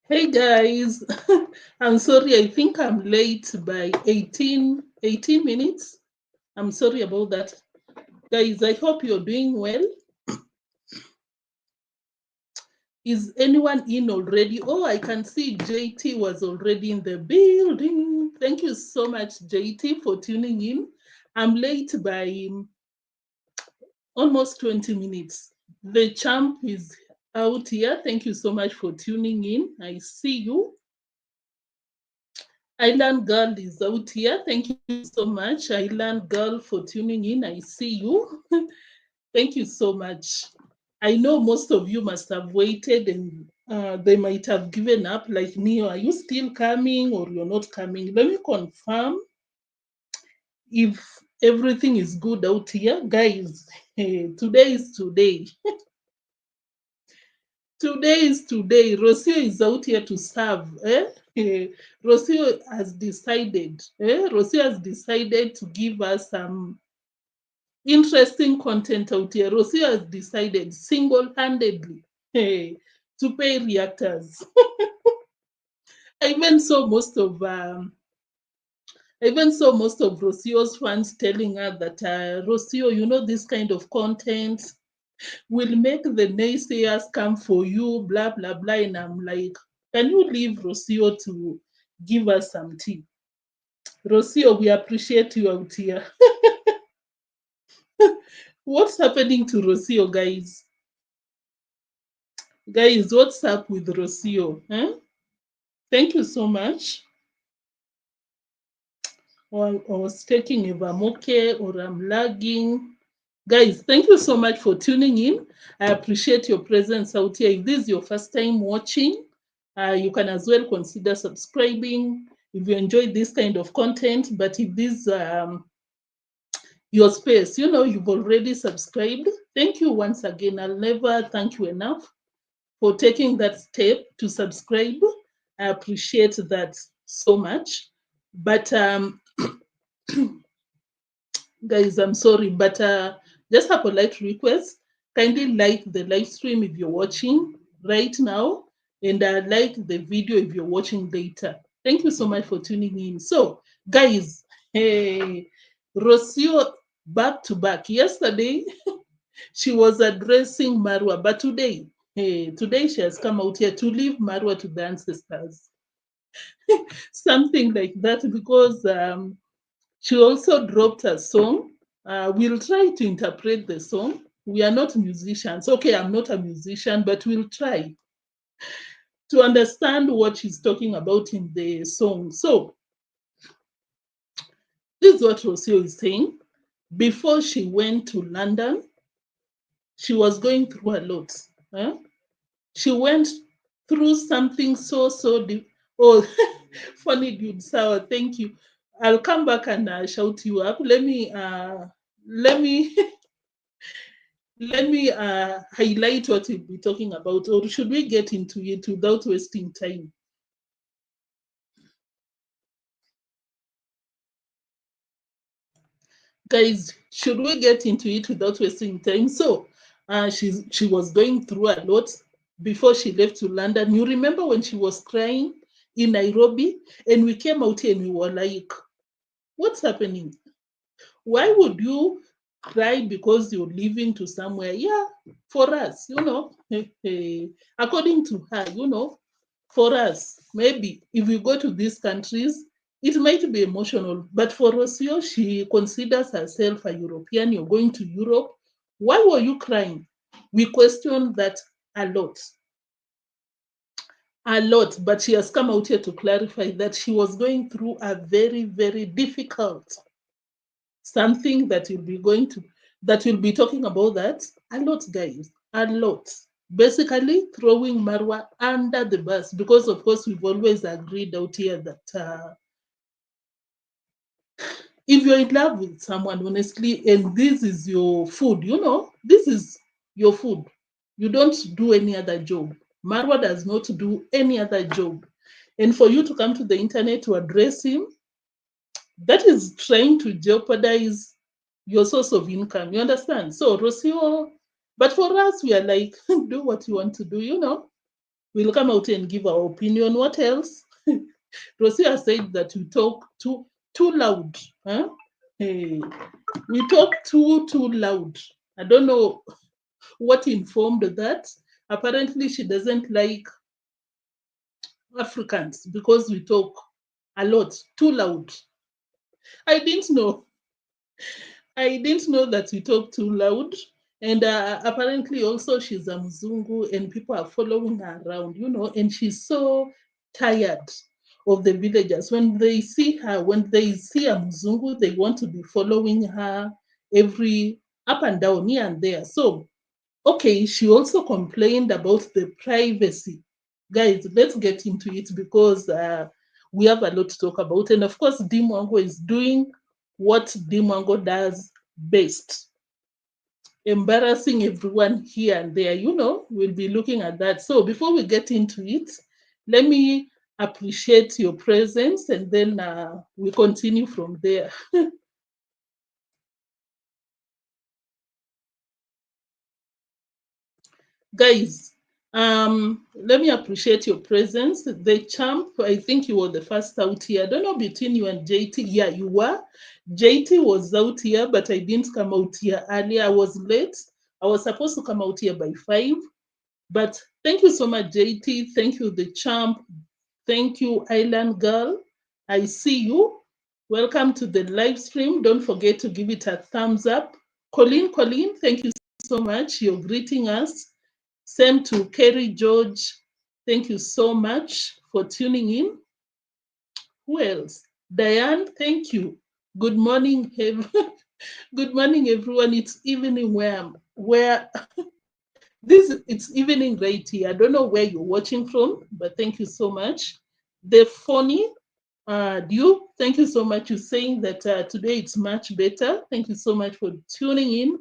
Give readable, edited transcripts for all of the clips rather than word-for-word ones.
Hey guys, I'm sorry, I think I'm late by 18 minutes. I'm sorry about that. Guys, I hope you're doing well. Is anyone in already? Oh, I can see JT was already in the building. Thank you so much, JT, for tuning in. I'm late by almost 20 minutes. The champ is out here. Thank you so much for tuning in. I see you. Island Girl is out here. Thank you so much, Island Girl, for tuning in. I see you. Thank you so much. I know most of you must have waited and they might have given up, like Neo. Are you still coming or you're not coming? Let me confirm if everything is good out here. Guys, today is today. Today is today. Rocio is out here to serve. Rocio has decided. Rocio has decided to give us some interesting content out here. Rocio has decided single-handedly to pay reactors. I even saw most of Rocio's fans telling her that Rocio, this kind of content will make the naysayers come for you, blah, blah, blah. And I'm like, can you leave Rocio to give us some tea? Rocio, we appreciate you out here. What's happening to Rocio, guys? Guys, what's up with Rocio? Huh? Thank you so much. Well, I was taking if I'm okay or I'm lagging. Guys, thank you so much for tuning in. I appreciate your presence out here. If this is your first time watching, you can as well consider subscribing if you enjoy this kind of content. But if this your space, you've already subscribed, thank you once again. I'll never thank you enough for taking that step to subscribe. I appreciate that so much. But guys, I'm sorry, but just a polite request. Kindly like the live stream if you're watching right now, and like the video if you're watching later. Thank you so much for tuning in. So, guys, hey, Rocio back to back. Yesterday, she was addressing Marwa, but today she has come out here to leave Marwa to the ancestors. Something like that, because she also dropped a song. We'll try to interpret the song. We are not musicians. Okay, I'm not a musician, but we'll try to understand what she's talking about in the song. So, this is what Rocio is saying. Before she went to London, she was going through a lot. Huh? She went through something so deep. Oh, funny dude, sour. Thank you. I'll come back and shout you up. Let me let me highlight what we'll be talking about, or should we get into it without wasting time? Guys, should we get into it without wasting time? So, she was going through a lot before she left to London. You remember when she was crying in Nairobi, and we came out here and we were like, "What's happening? Why would you cry because you're leaving to somewhere?" Yeah, for us, according to her, for us, maybe if we go to these countries, it might be emotional. But for Rocio, she considers herself a European. You're going to Europe. Why were you crying? We question that a lot. A lot. But she has come out here to clarify that she was going through a very, very difficult something that will be talking about that a lot, guys, a lot. Basically throwing Marwa under the bus, because of course we've always agreed out here that if you're in love with someone, honestly, and this is your food, this is your food, you don't do any other job. Marwa does not do any other job, and for you to come to the internet to address him, that is trying to jeopardize your source of income. You understand? So Rocio, but for us, we are like, do what you want to do, We'll come out and give our opinion. What else? Rocio has said that we talk too loud. Huh? Hey, we talk too loud. I don't know what informed that. Apparently, she doesn't like Africans because we talk a lot, too loud. I didn't know. I didn't know that we talk too loud. And apparently, also, she's a Mzungu and people are following her around, and she's so tired of the villagers. When they see her, when they see a Mzungu, they want to be following her every up and down, here and there. So, okay, she also complained about the privacy. Guys, let's get into it because we have a lot to talk about. And of course, Deemwango is doing what Deemwango does best, embarrassing everyone here and there. We'll be looking at that. So before we get into it, let me appreciate your presence and then we continue from there. Guys, let me appreciate your presence. The champ, I think you were the first out here. I don't know between you and JT. Yeah, you were. JT was out here, but I didn't come out here earlier. I was late. I was supposed to come out here by 5. But thank you so much, JT. Thank you, the champ. Thank you, Island Girl. I see you. Welcome to the live stream. Don't forget to give it a thumbs up. Colleen, thank you so much. You're greeting us. Same to Kerry George. Thank you so much for tuning in. Who else? Diane, thank you. Good morning, good morning, everyone. It's evening where it's evening right here. I don't know where you're watching from, but thank you so much. The funny Dew, thank you so much. You're saying that today it's much better. Thank you so much for tuning in.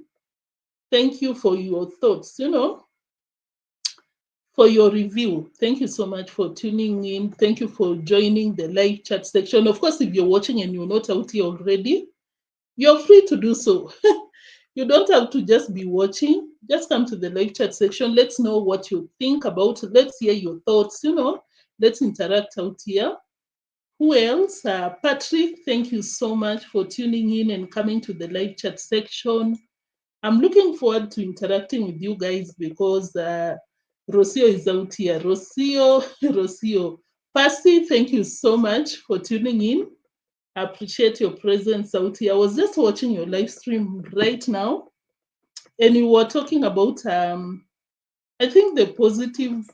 Thank you for your thoughts. For your review. Thank you so much for tuning in. Thank you for joining the live chat section. Of course, if you're watching and you're not out here already, you're free to do so. You don't have to just be watching. Just come to the live chat section. Let's know what you think about. Let's hear your thoughts. Let's interact out here. Who else? Patrick, thank you so much for tuning in and coming to the live chat section. I'm looking forward to interacting with you guys because Rocio is out here. Rocio. Percy, thank you so much for tuning in. I appreciate your presence out here. I was just watching your live stream right now, and you were talking about, I think, the positive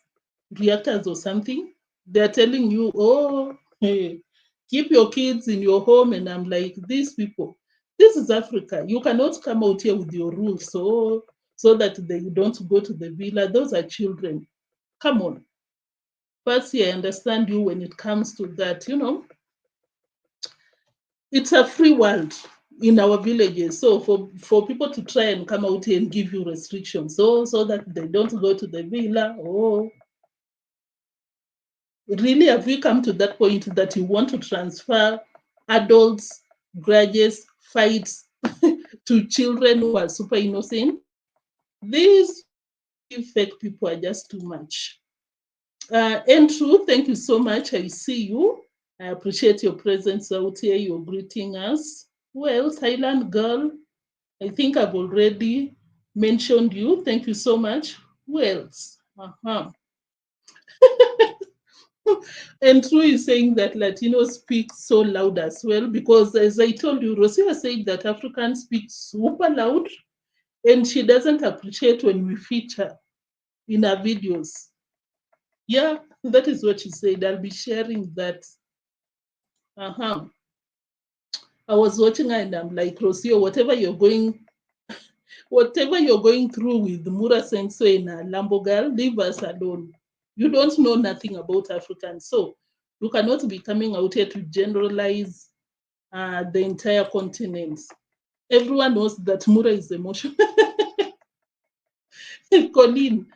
reactors or something. They're telling you, oh, hey, keep your kids in your home. And I'm like, these people, this is Africa. You cannot come out here with your rules so that they don't go to the villa. Those are children. Come on. Percy, I understand you when it comes to that. It's a free world in our villages. So for people to try and come out here and give you restrictions so that they don't go to the villa, really, have we come to that point that you want to transfer adults, grudges, fights to children who are super innocent? These fake people are just too much. Andrew, thank you so much. I see you. I appreciate your presence out here. You're greeting us. Who else? Highland Girl. I think I've already mentioned you. Thank you so much. Who else? And True is saying that Latinos speak so loud as well, because as I told you, Rocio said that Africans speak super loud, and she doesn't appreciate when we feature in our videos. Yeah, that is what she said. I'll be sharing that. I was watching her and I'm like, Rocio, whatever you're going through with Mura Senso and Lambogal, leave us alone. You don't know nothing about Africans. So you cannot be coming out here to generalize the entire continent. Everyone knows that Mura is emotional. Colleen,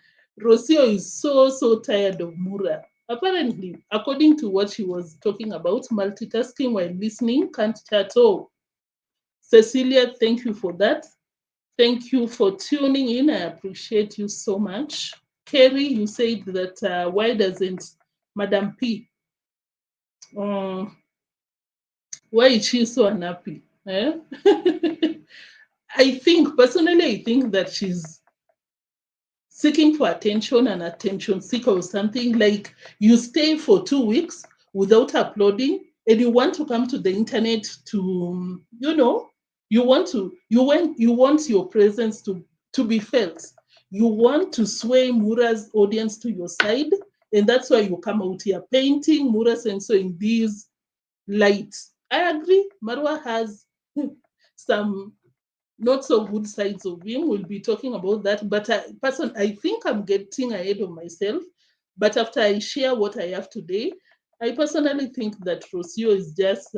Rocio is so tired of Mura. Apparently, according to what she was talking about, multitasking while listening, can't chat all. Cecilia, thank you for that. Thank you for tuning in. I appreciate you so much. Kerry, you said that why doesn't Madam P, why is she so unhappy? Eh? I think, personally, I think that she's seeking for attention and attention seeker or something. Like, you stay for 2 weeks without uploading and you want to come to the internet to, you want your presence to be felt. You want to sway Mura's audience to your side, and that's why you come out here painting Mura's and so in these lights. I agree, Marwa has some not so good sides of him. We'll be talking about that. But I think I'm getting ahead of myself. But after I share what I have today, I personally think that Rocio is just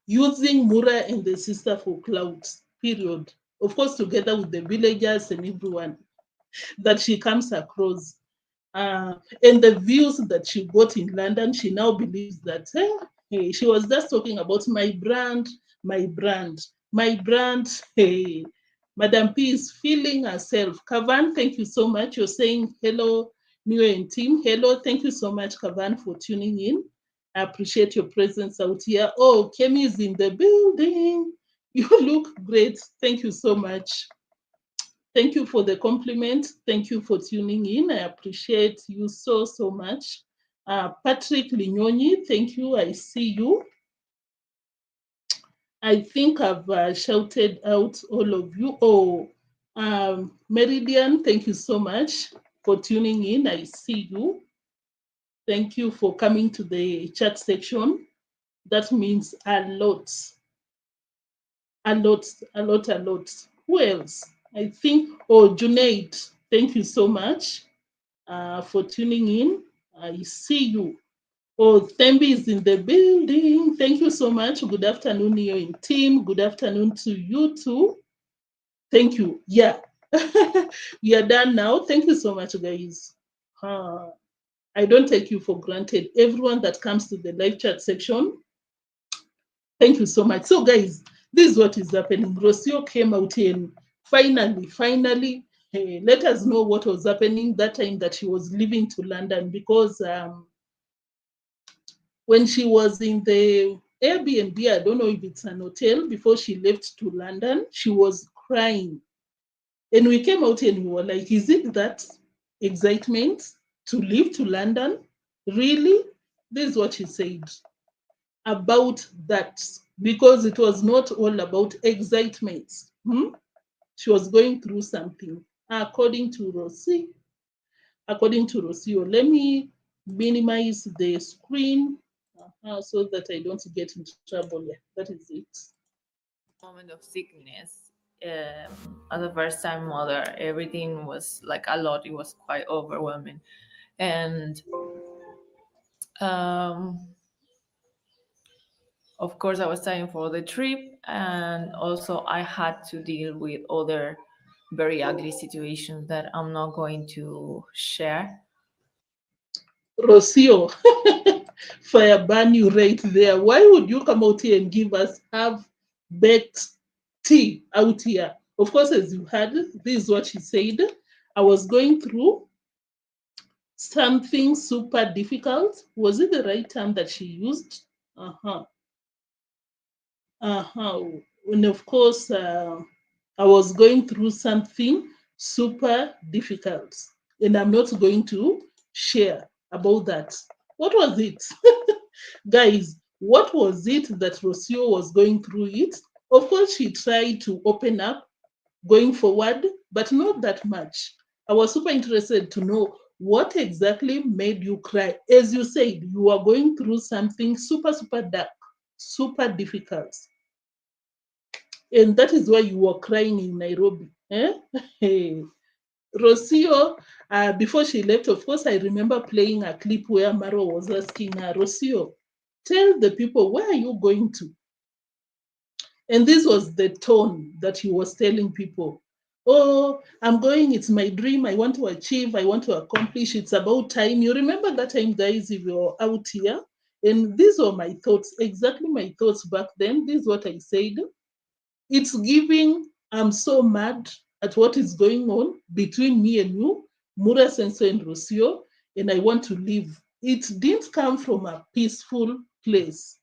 using Mura and the sister for clout, period. Of course, together with the villagers and everyone that she comes across. And the views that she got in London, she now believes that hey, she was just talking about my brand, my brand, my brand. Hey, Madam P is feeling herself. Kavan, thank you so much. You're saying hello, New and team. Hello, thank you so much, Kavan, for tuning in. I appreciate your presence out here. Oh, Kemi is in the building. You look great. Thank you so much. Thank you for the compliment. Thank you for tuning in. I appreciate you so, so much. Patrick Linyoni, thank you. I see you. I think I've shouted out all of you. Oh, Meridian, thank you so much for tuning in. I see you. Thank you for coming to the chat section. That means a lot. A lot, a lot, a lot. Who else? I think, oh, Junaid, thank you so much for tuning in. I see you. Oh, Thembi is in the building. Thank you so much. Good afternoon, you in team. Good afternoon to you too. Thank you. Yeah, we are done now. Thank you so much, guys. I don't take you for granted. Everyone that comes to the live chat section, thank you so much. So, guys, this is what is happening. Rocio came out here and finally, let us know what was happening that time that she was leaving to London, because when she was in the Airbnb, I don't know if it's an hotel, before she left to London, she was crying. And we came out and we were like, is it that excitement to leave to London? Really? This is what she said about that, because it was not all about excitement. She was going through something, according to Rocio. Let me minimize the screen so that I don't get into trouble. Yeah, that is it. Moment of sickness. As a first time mother, everything was like a lot. It was quite overwhelming. And of course, I was studying for the trip, and also I had to deal with other very ugly situations that I'm not going to share. Rocio, fire burn you right there. Why would you come out here and give us half baked tea out here? Of course, as you heard, this is what she said. I was going through something super difficult. Was it the right term that she used? And of course, I was going through something super difficult, and I'm not going to share about that. What was it? Guys, what was it that Rocio was going through it? Of course, she tried to open up going forward, but not that much. I was super interested to know what exactly made you cry. As you said, you are going through something super, super dark, super difficult. And that is why you were crying in Nairobi. Hey. Rocio, before she left, of course, I remember playing a clip where Marwa was asking her, Rocio, tell the people, where are you going to? And this was the tone that he was telling people. Oh, I'm going, it's my dream, I want to achieve, I want to accomplish, it's about time. You remember that time, guys, if you're out here? And these were my thoughts, exactly my thoughts back then. This is what I said. It's giving, I'm so mad, at what is going on between me and you, Mura Senso and Rocio, and I want to leave. It didn't come from a peaceful place.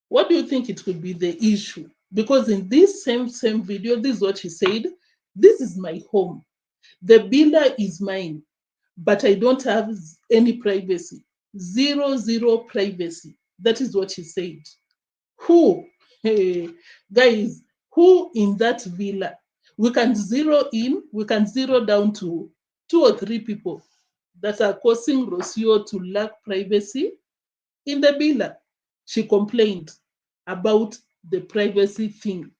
What do you think it could be the issue? Because in this same video, this is what she said. This is my home. The villa is mine, but I don't have any privacy. Zero privacy. That is what she said. Who, hey, guys, who in that villa? We can zero down to 2 or 3 people that are causing Rocio to lack privacy in the villa. She complained about the privacy thing.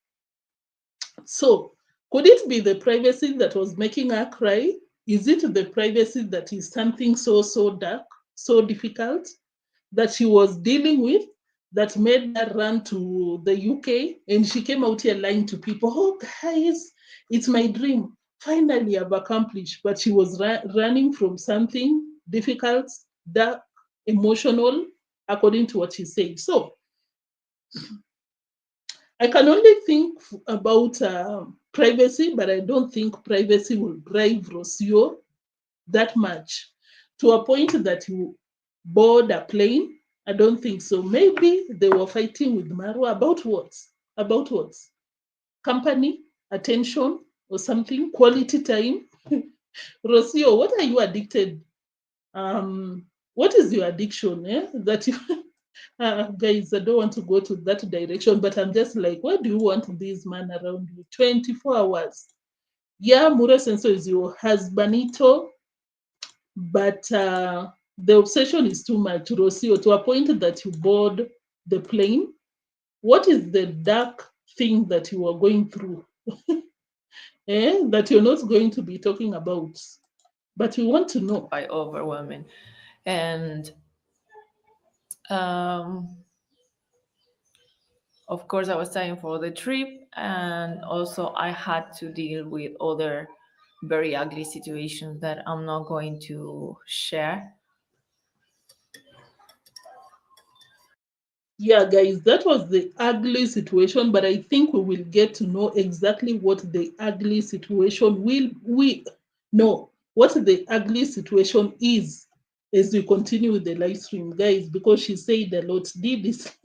So, could it be the privacy that was making her cry? Is it the privacy that is something so dark, so difficult that she was dealing with that made her run to the UK? And she came out here lying to people, oh, guys, it's my dream. Finally, I've accomplished. But she was running from something difficult, dark, emotional, according to what she said. So, I can only think about privacy, but I don't think privacy will drive Rocio that much to a point that you board a plane. I don't think so. Maybe they were fighting with Marwa about what? About what? Company, attention, or something, quality time. Rocio, what are you addicted? What is your addiction? That you guys, I don't want to go to that direction, but I'm just like, why do you want this man around you 24 hours? Yeah, Mura Senso is your husbandito, but the obsession is too much, Rocio, to a point that you board the plane. What is the dark thing that you are going through that you're not going to be talking about? But we want to know. Quite overwhelming. And of course, I was time for the trip, and also I had to deal with other very ugly situations that I'm not going to share. Yeah, guys, that was the ugly situation, but I think we will get to know exactly what the ugly situation we know what the ugly situation is as we continue with the live stream, guys, because she said a lot. Did this?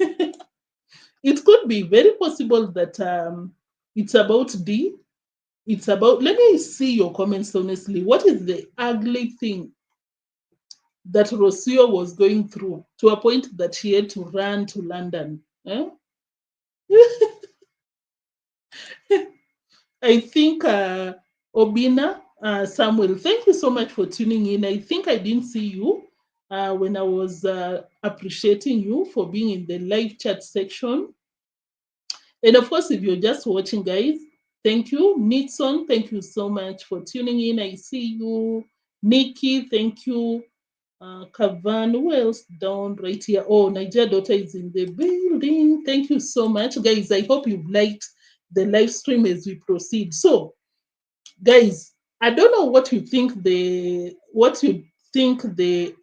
It could be very possible that it's about D. It's about. Let me see your comments honestly. What is the ugly thing that Rocio was going through to a point that she had to run to London? I think Obina, Samuel, thank you so much for tuning in. I think I didn't see you when I was appreciating you for being in the live chat section. And of course, if you're just watching, guys, thank you. Nixon, thank you so much for tuning in. I see you. Nikki, thank you. Kavan, who else down right here? Oh, Nigeria daughter is in the building. Thank you so much, guys. I hope you've liked the live stream as we proceed. So, guys, I don't know what you think the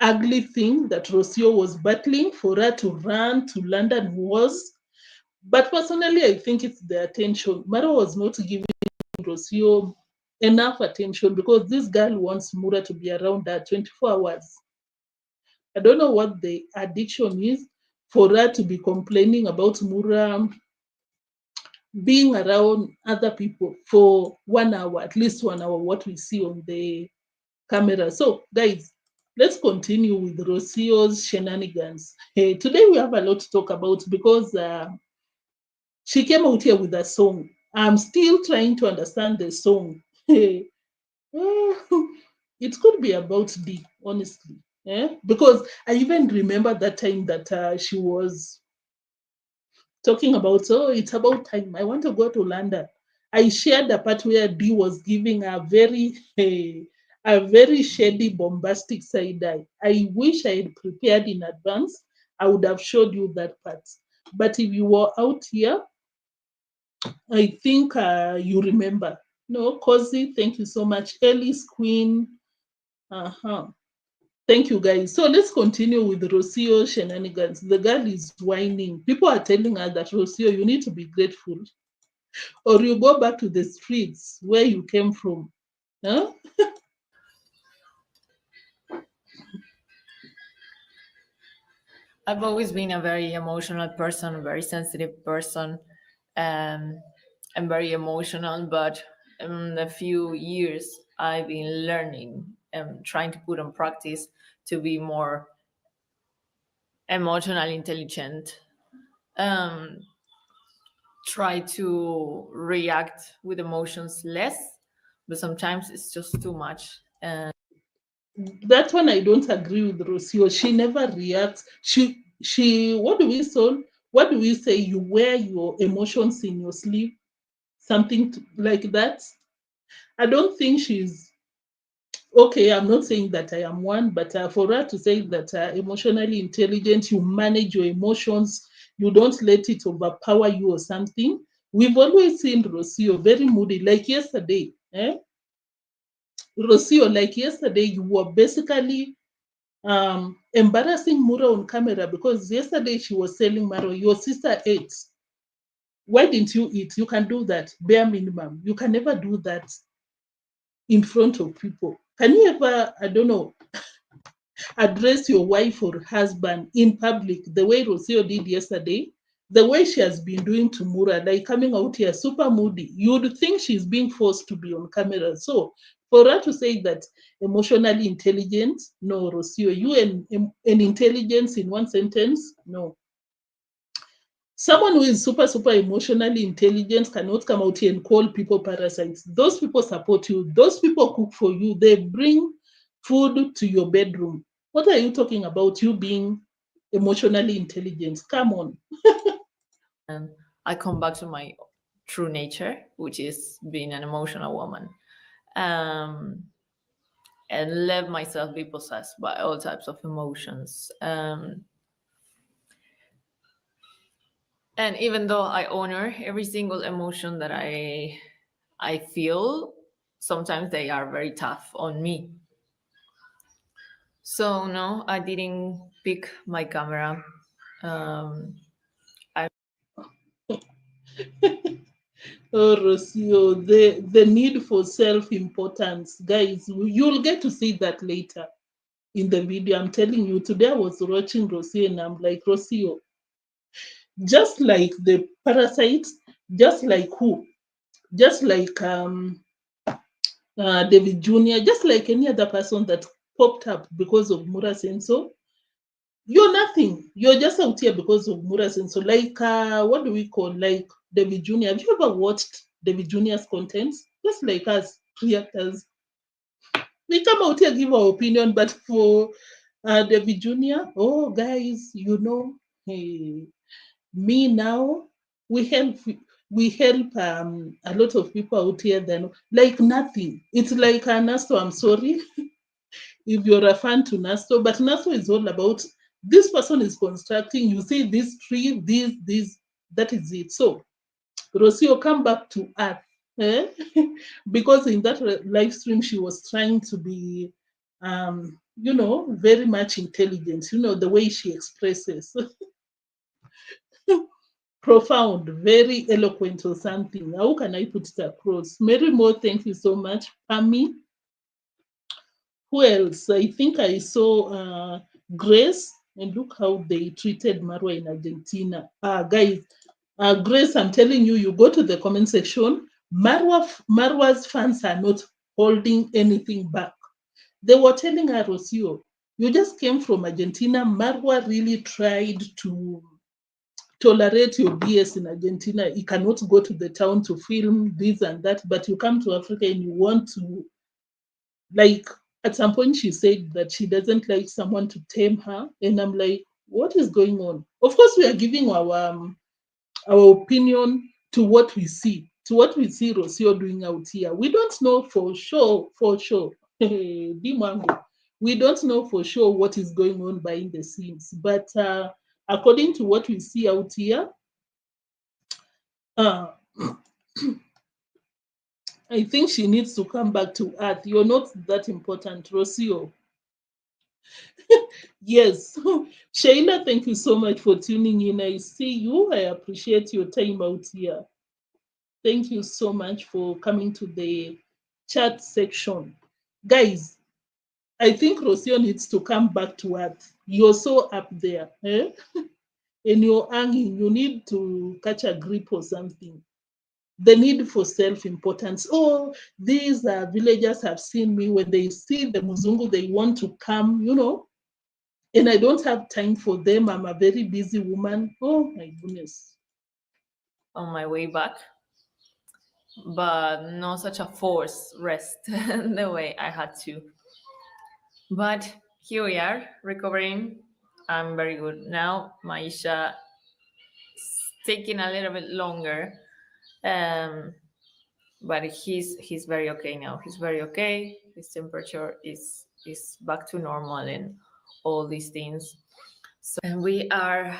ugly thing that Rocio was battling for her to run to London was. But personally, I think it's the attention. Mara was not giving Rocio enough attention because this girl wants Mura to be around her 24 hours. I don't know what the addiction is for her to be complaining about Mura being around other people for 1 hour, at least 1 hour, what we see on the camera. So, guys, let's continue with Rocio's shenanigans. Hey, today we have a lot to talk about because she came out here with a song. I'm still trying to understand the song. Hey, it could be about D, honestly. Because I even remember that time that she was talking about, oh, it's about time. I want to go to London. I shared the part where D was giving a very shady, bombastic side eye. I wish I had prepared in advance. I would have showed you that part. But if you were out here, I think you remember. No, Cozy, thank you so much. Ellie's Queen. Uh-huh. Thank you, guys. So let's continue with Rocio shenanigans. The girl is whining. People are telling her that, Rocio, you need to be grateful. or you go back to the streets where you came from. Huh? I've always been a very emotional person, a very sensitive person. Um, I'm very emotional, but in the few years I've been learning and trying to put on practice to be more emotionally intelligent. Um, Try to react with emotions less, but sometimes it's just too much. And That one I don't agree with Rocio. She never reacts. She what do we say? What do we say? You wear your emotions in your sleeve, something like that. I don't think she's okay. I'm not saying that I am one, but for her to say that emotionally intelligent, you manage your emotions, you don't let it overpower you or something. We've always seen Rocio very moody, like yesterday. Rocio, like yesterday, you were basically embarrassing Mura on camera because yesterday she was telling Marwa, your sister ate. Why didn't you eat? You can do that, bare minimum. You can never do that in front of people. Can you ever, I don't know, address your wife or husband in public the way Rocio did yesterday? The way she has been doing to Mura, like coming out here super moody. You would think she's being forced to be on camera. So for her to say that emotionally intelligent, no, Rocio, you and intelligence in one sentence, no. Someone who is super, super emotionally intelligent cannot come out here and call people parasites. Those people support you. Those people cook for you. They bring food to your bedroom. What are you talking about? You being emotionally intelligent? Come on. I come back to my true nature, which is being an emotional woman. Um, and let myself be possessed by all types of emotions. And even though I honor every single emotion that I feel, sometimes they are very tough on me. So no, I didn't pick my camera. Um, I Oh, Rocio, the need for self-importance. Guys, you'll get to see that later in the video. I'm telling you, today I was watching Rocio and I'm like, Rocio, just like the parasites, just like who? Just like David Jr., just like any other person that popped up because of Mura Senso, you're nothing. You're just out here because of Mura Senso. Like, what do we call, like David Jr.? Have you ever watched David Jr.'s content? Just like us, reactors. We come out here, give our opinion, but for David Jr., oh, guys, hey, me now, we help a lot of people out here then like nothing. It's like Nasto, I'm sorry if you're a fan to Nasto, but Nasto is all about this person is constructing, you see this tree, this, that is it. So Rocio, come back to earth. Eh? Because in that live stream she was trying to be very much intelligent, the way she expresses. Profound, very eloquent or something. How can I put it across? Mary Moore, thank you so much. Pami, who else? I think I saw Grace, and look how they treated Marwa in Argentina. Guys, Grace, I'm telling you, you go to the comment section. Marwa's fans are not holding anything back. They were telling her, Rocio, you just came from Argentina. Marwa really tried to tolerate your BS in Argentina. You cannot go to the town to film this and that, but you come to Africa and you want to, like, at some point she said that she doesn't like someone to tame her. And I'm like, what is going on? Of course, we are giving our opinion to what we see, Rocio doing out here. We don't know for sure. Deemwango. We don't know for sure what is going on behind the scenes. But according to what we see out here, uh, I think she needs to come back to earth. You're not that important, Rocio. Yes. Sheila, thank you so much for tuning in. I see you. I appreciate your time out here. Thank you so much for coming to the chat section. Guys, I think Rocio needs to come back to earth. You're so up there. Eh? And you're hanging. You need to catch a grip or something. The need for self-importance. Oh, these villagers have seen me. When they see the Muzungu, they want to come, and I don't have time for them. I'm a very busy woman. Oh my goodness. On my way back, but not such a forced rest the way I had to. But here we are, recovering. I'm very good now. Maisha is taking a little bit longer, um, but he's very okay now. He's very okay. His temperature is back to normal and all these things. So and we are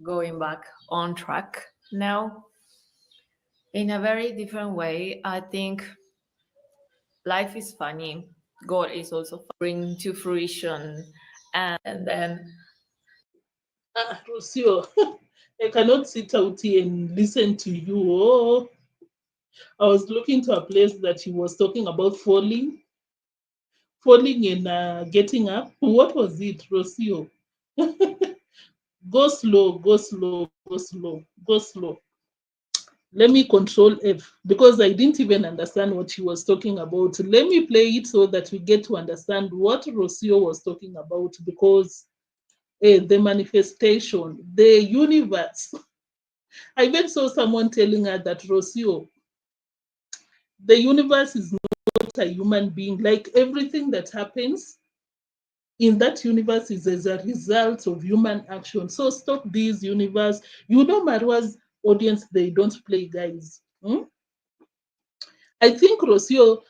going back on track now in a very different way. I think life is funny. God is also bring to fruition, and then Rocio, I cannot sit out here and listen to you. Oh, I was looking to a place that he was talking about falling and getting up. What was it, Rocio? Go slow, go slow, go slow, go slow. Let me control F because I didn't even understand what he was talking about. Let me play it so that we get to understand what Rocio was talking about because the manifestation, the universe. I even saw someone telling her that Rocio, the universe is not a human being. Like everything that happens in that universe is as a result of human action. So stop this universe. Marwa's audience, they don't play, guys. I think Rocio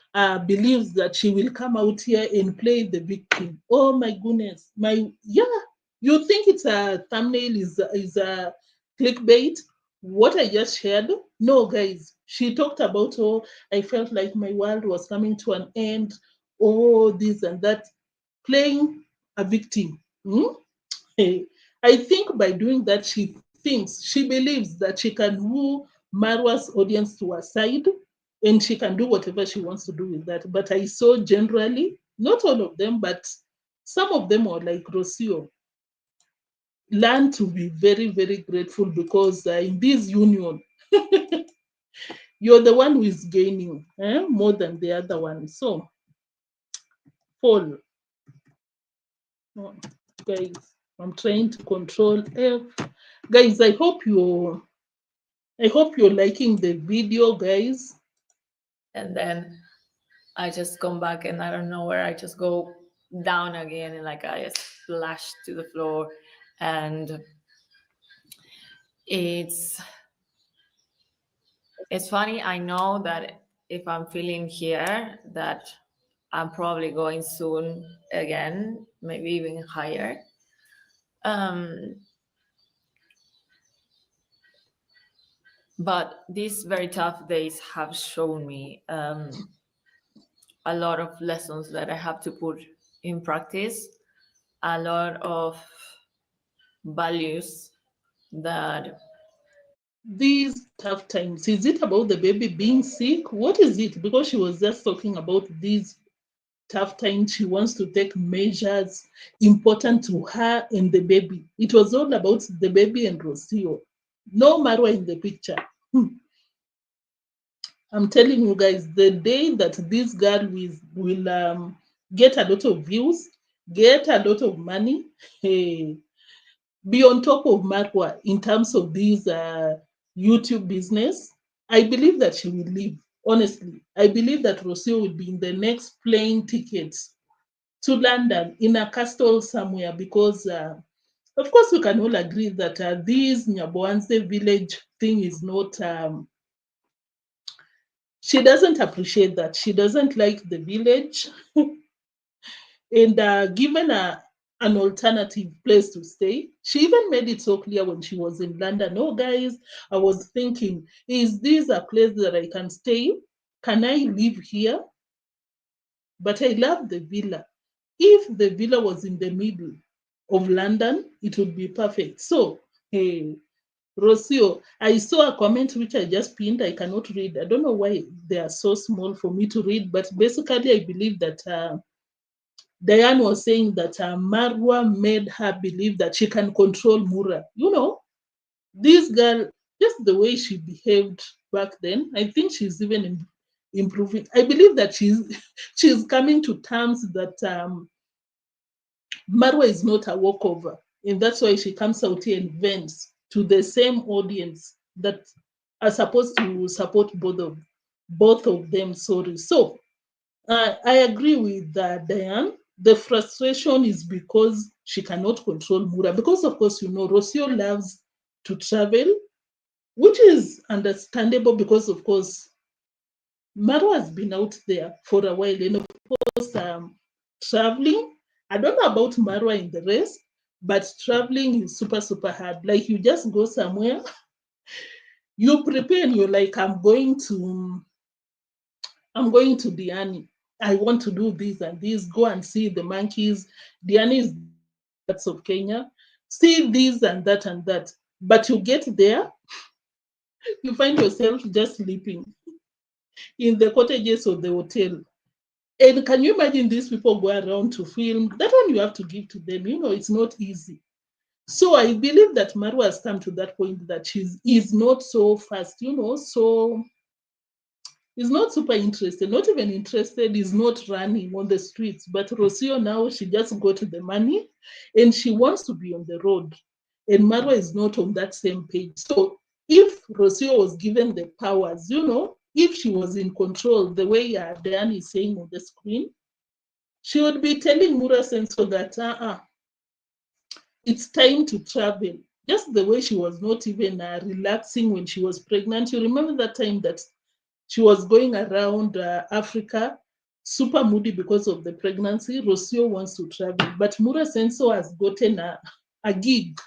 believes that she will come out here and play the victim. Oh my goodness, You think it's a thumbnail is a clickbait? What I just shared? No, guys. She talked about, oh, I felt like my world was coming to an end. Oh, this and that, playing a victim. I think by doing that, she believes that she can woo Marwa's audience to her side and she can do whatever she wants to do with that. But I saw generally, not all of them, but some of them are like Rocio. Learn to be very, very grateful because in this union, you're the one who is gaining more than the other one. So, Paul, oh, guys, I'm trying to control F. Guys, I hope you're liking the video, guys. and then I just come back and I don't know where I just go down again and like I splash to the floor, and it's funny. I know that if I'm feeling here that I'm probably going soon again, maybe even higher. But these very tough days have shown me a lot of lessons that I have to put in practice, a lot of values that These tough times, is it about the baby being sick? What is it? Because she was just talking about these tough times. She wants to take measures important to her and the baby. It was all about the baby and Rocio. No Marwa in the picture. I'm telling you guys, the day that this girl will get a lot of views, get a lot of money, hey, be on top of Marwa in terms of this YouTube business, I believe that she will leave. Honestly, I believe that Rocio will be in the next plane tickets to London in a castle somewhere because, of course, we can all agree that this Nyabohanse village thing is not. She doesn't appreciate that. She doesn't like the village, and given an alternative place to stay. She even made it so clear when she was in London. Oh, guys, I was thinking, is this a place that I can stay? Can I live here? But I love the villa. If the villa was in the middle of London, it would be perfect. So, hey, Rocio, I saw a comment which I just pinned. I cannot read. I don't know why they are so small for me to read, but basically, I believe that Diane was saying that Marwa made her believe that she can control Mura. This girl, just the way she behaved back then, I think she's even improving. I believe that she's coming to terms that Marwa is not a walkover, and that's why she comes out here and vents to the same audience that are supposed to support both of them. Sorry. So I agree with Diane. The frustration is because she cannot control Mura. Because, of course, Rocio loves to travel, which is understandable because, of course, Marwa has been out there for a while. And, of course, traveling, I don't know about Marwa in the rest, but traveling is super, super hard. Like, you just go somewhere, you prepare, and you're like, I'm going to Diani. I want to do this and this. Go and see the monkeys. Diani is parts of Kenya. See this and that and that. But you get there, you find yourself just sleeping in the cottages of the hotel. And can you imagine these people go around to film? That one you have to give to them. It's not easy. So I believe that Marwa has come to that point that is not so fast, so is not super interested, not even interested, is not running on the streets. But Rocio now, she just got the money and she wants to be on the road. And Marwa is not on that same page. So if Rocio was given the powers, if she was in control, the way Diane is saying on the screen, she would be telling Mura Senso that it's time to travel. Just the way she was not even relaxing when she was pregnant. You remember that time that she was going around Africa, super moody because of the pregnancy. Rocio wants to travel, but Mura Senso has gotten a gig.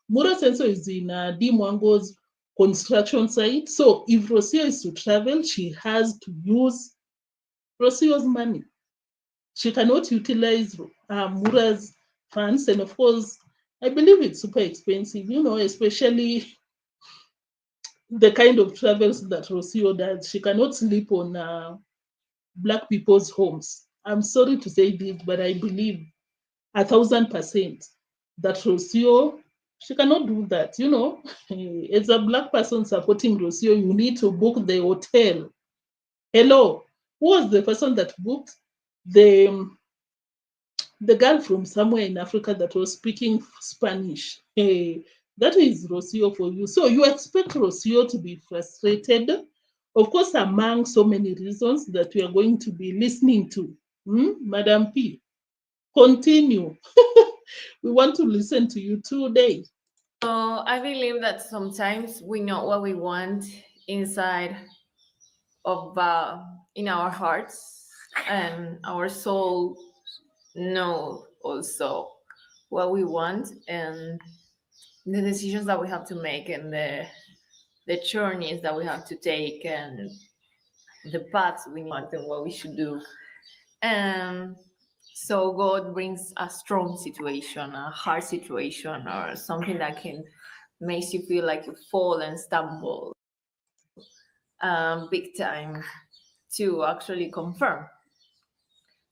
Mura Senso is in deemwango's construction site. So if Rocio is to travel, she has to use Rocio's money. She cannot utilize Mura's funds. And of course, I believe it's super expensive, especially the kind of travels that Rocio does. She cannot sleep on Black people's homes. I'm sorry to say this, but I believe 1,000% that Rocio, she cannot do that. As a Black person supporting Rocio, you need to book the hotel. Hello, who was the person that booked the the girl from somewhere in Africa that was speaking Spanish? Hey, that is Rocio for you. So you expect Rocio to be frustrated, of course, among so many reasons that we are going to be listening to. Madam P, continue. We want to listen to you today. So I believe that sometimes we know what we want inside of in our hearts, and our soul know also what we want, and the decisions that we have to make, and the journeys that we have to take, and the paths we want and what we should do. And so God brings a strong situation, a hard situation, or something that can makes you feel like you fall and stumble big time to actually confirm.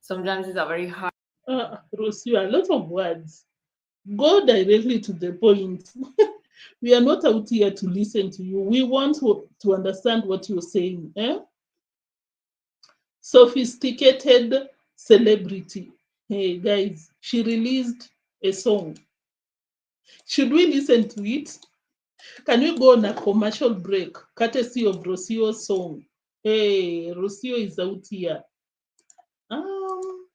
Sometimes it's a very hard. Rocio, a lot of words. Go directly to the point. We are not out here to listen to you. We want to understand what you're saying. Sophisticated celebrity. Hey, guys, she released a song. Should we listen to it? Can we go on a commercial break, courtesy of Rocio's song? Hey, Rocio is out here. Um,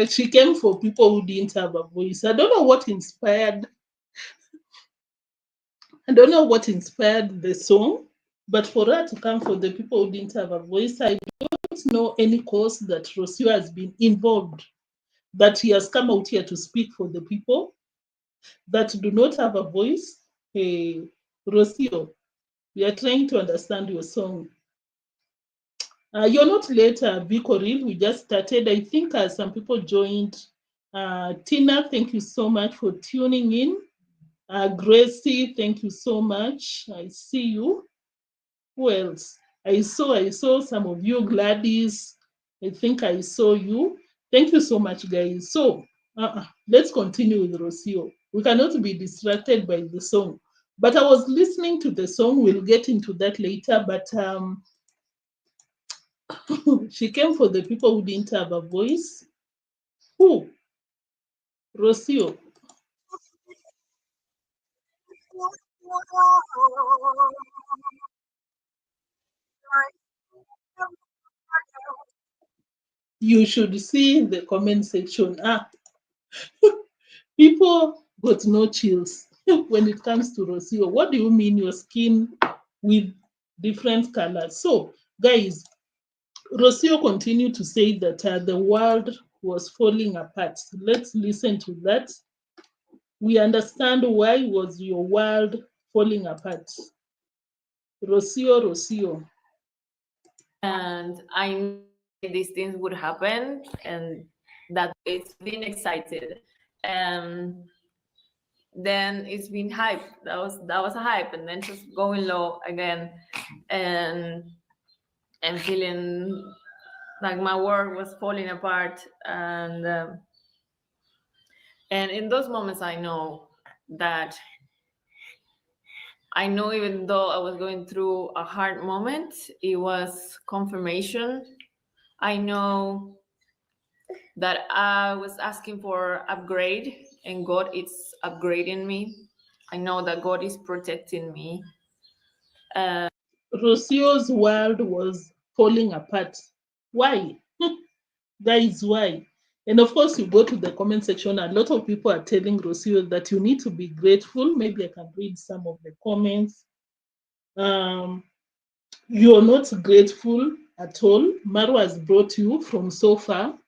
she came for people who didn't have a voice. I don't know what inspired. I don't know what inspired the song, but for her to come for the people who didn't have a voice, I don't know any cause that Rocio has been involved, that he has come out here to speak for the people. that do not have a voice. Hey, Rocio, we are trying to understand your song. You're not late, Vicoril. We just started. I think some people joined. Tina, thank you so much for tuning in. Gracie, thank you so much. I see you. Who else? I saw some of you. Gladys, I think I saw you. Thank you so much, guys. So let's continue with Rocio. We cannot be distracted by the song. But I was listening to the song. We'll get into that later. But she came for the people who didn't have a voice. Who? Rocio. You should see the comment section. People got no chills when it comes to Rocio. What do you mean your skin with different colors? So, guys, Rocio continued to say that the world was falling apart. Let's listen to that. We understand why was your world falling apart. Rocio, Rocio. And I knew these things would happen, and that it's been excited. And then it's been hype. That was a hype, and then just going low again, and feeling like my world was falling apart. And in those moments, I know even though I was going through a hard moment, it was confirmation. I know that I was asking for upgrade, and God is upgrading me. I know that God is protecting me. Rocio's world was falling apart. Why? That is why. And of course, you go to the comment section, a lot of people are telling Rocio that you need to be grateful. Maybe I can read some of the comments. Um, you're not grateful at all. Marwa has brought you from so far,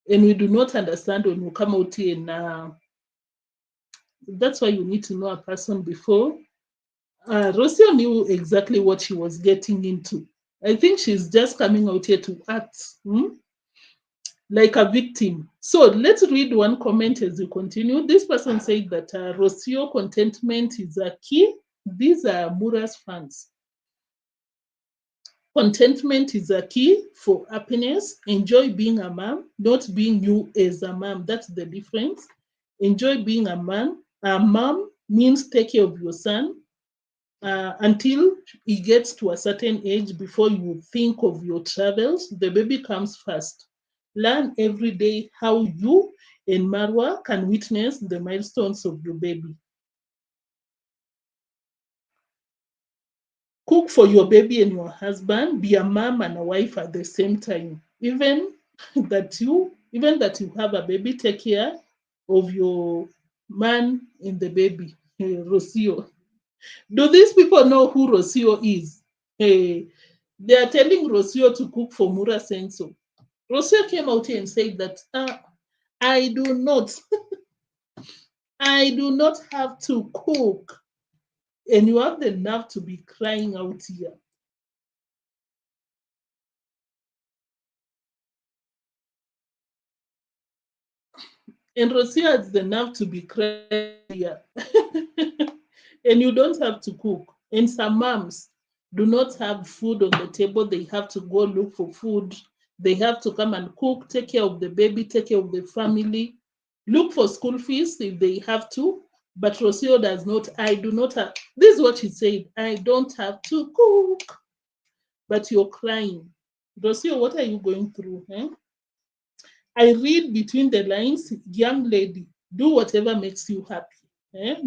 and we do not understand when you come out here. And that's why you need to know a person before. Rocio knew exactly what she was getting into. I think she's just coming out here to act. Like a victim. So let's read one comment as we continue. This person said that Rocio contentment is a key. These are Mura's fans. Contentment is a key for happiness. Enjoy being a mom, not being you as a mom. That's the difference. Enjoy being a man. A mom means take care of your son until he gets to a certain age before you think of your travels. The baby comes first. Learn every day how you and Marwa can witness the milestones of your baby. Cook for your baby and your husband. Be a mom and a wife at the same time. Even that you have a baby, take care of your man and the baby. Rocio. Do these people know who Rocio is? Hey, they are telling Rocio to cook for Mura Senso. Rocio came out here and said that I do not, I do not have to cook. And you have the nerve to be crying out here. And Rocio has the nerve to be crying here. And you don't have to cook. And some moms do not have food on the table. They have to go look for food. They have to come and cook, take care of the baby, take care of the family, look for school fees if they have to. But Rocio does not. I do not have. This is what she said. I don't have to cook. But you're crying. Rocio, what are you going through? Eh? I read between the lines, young lady, do whatever makes you happy.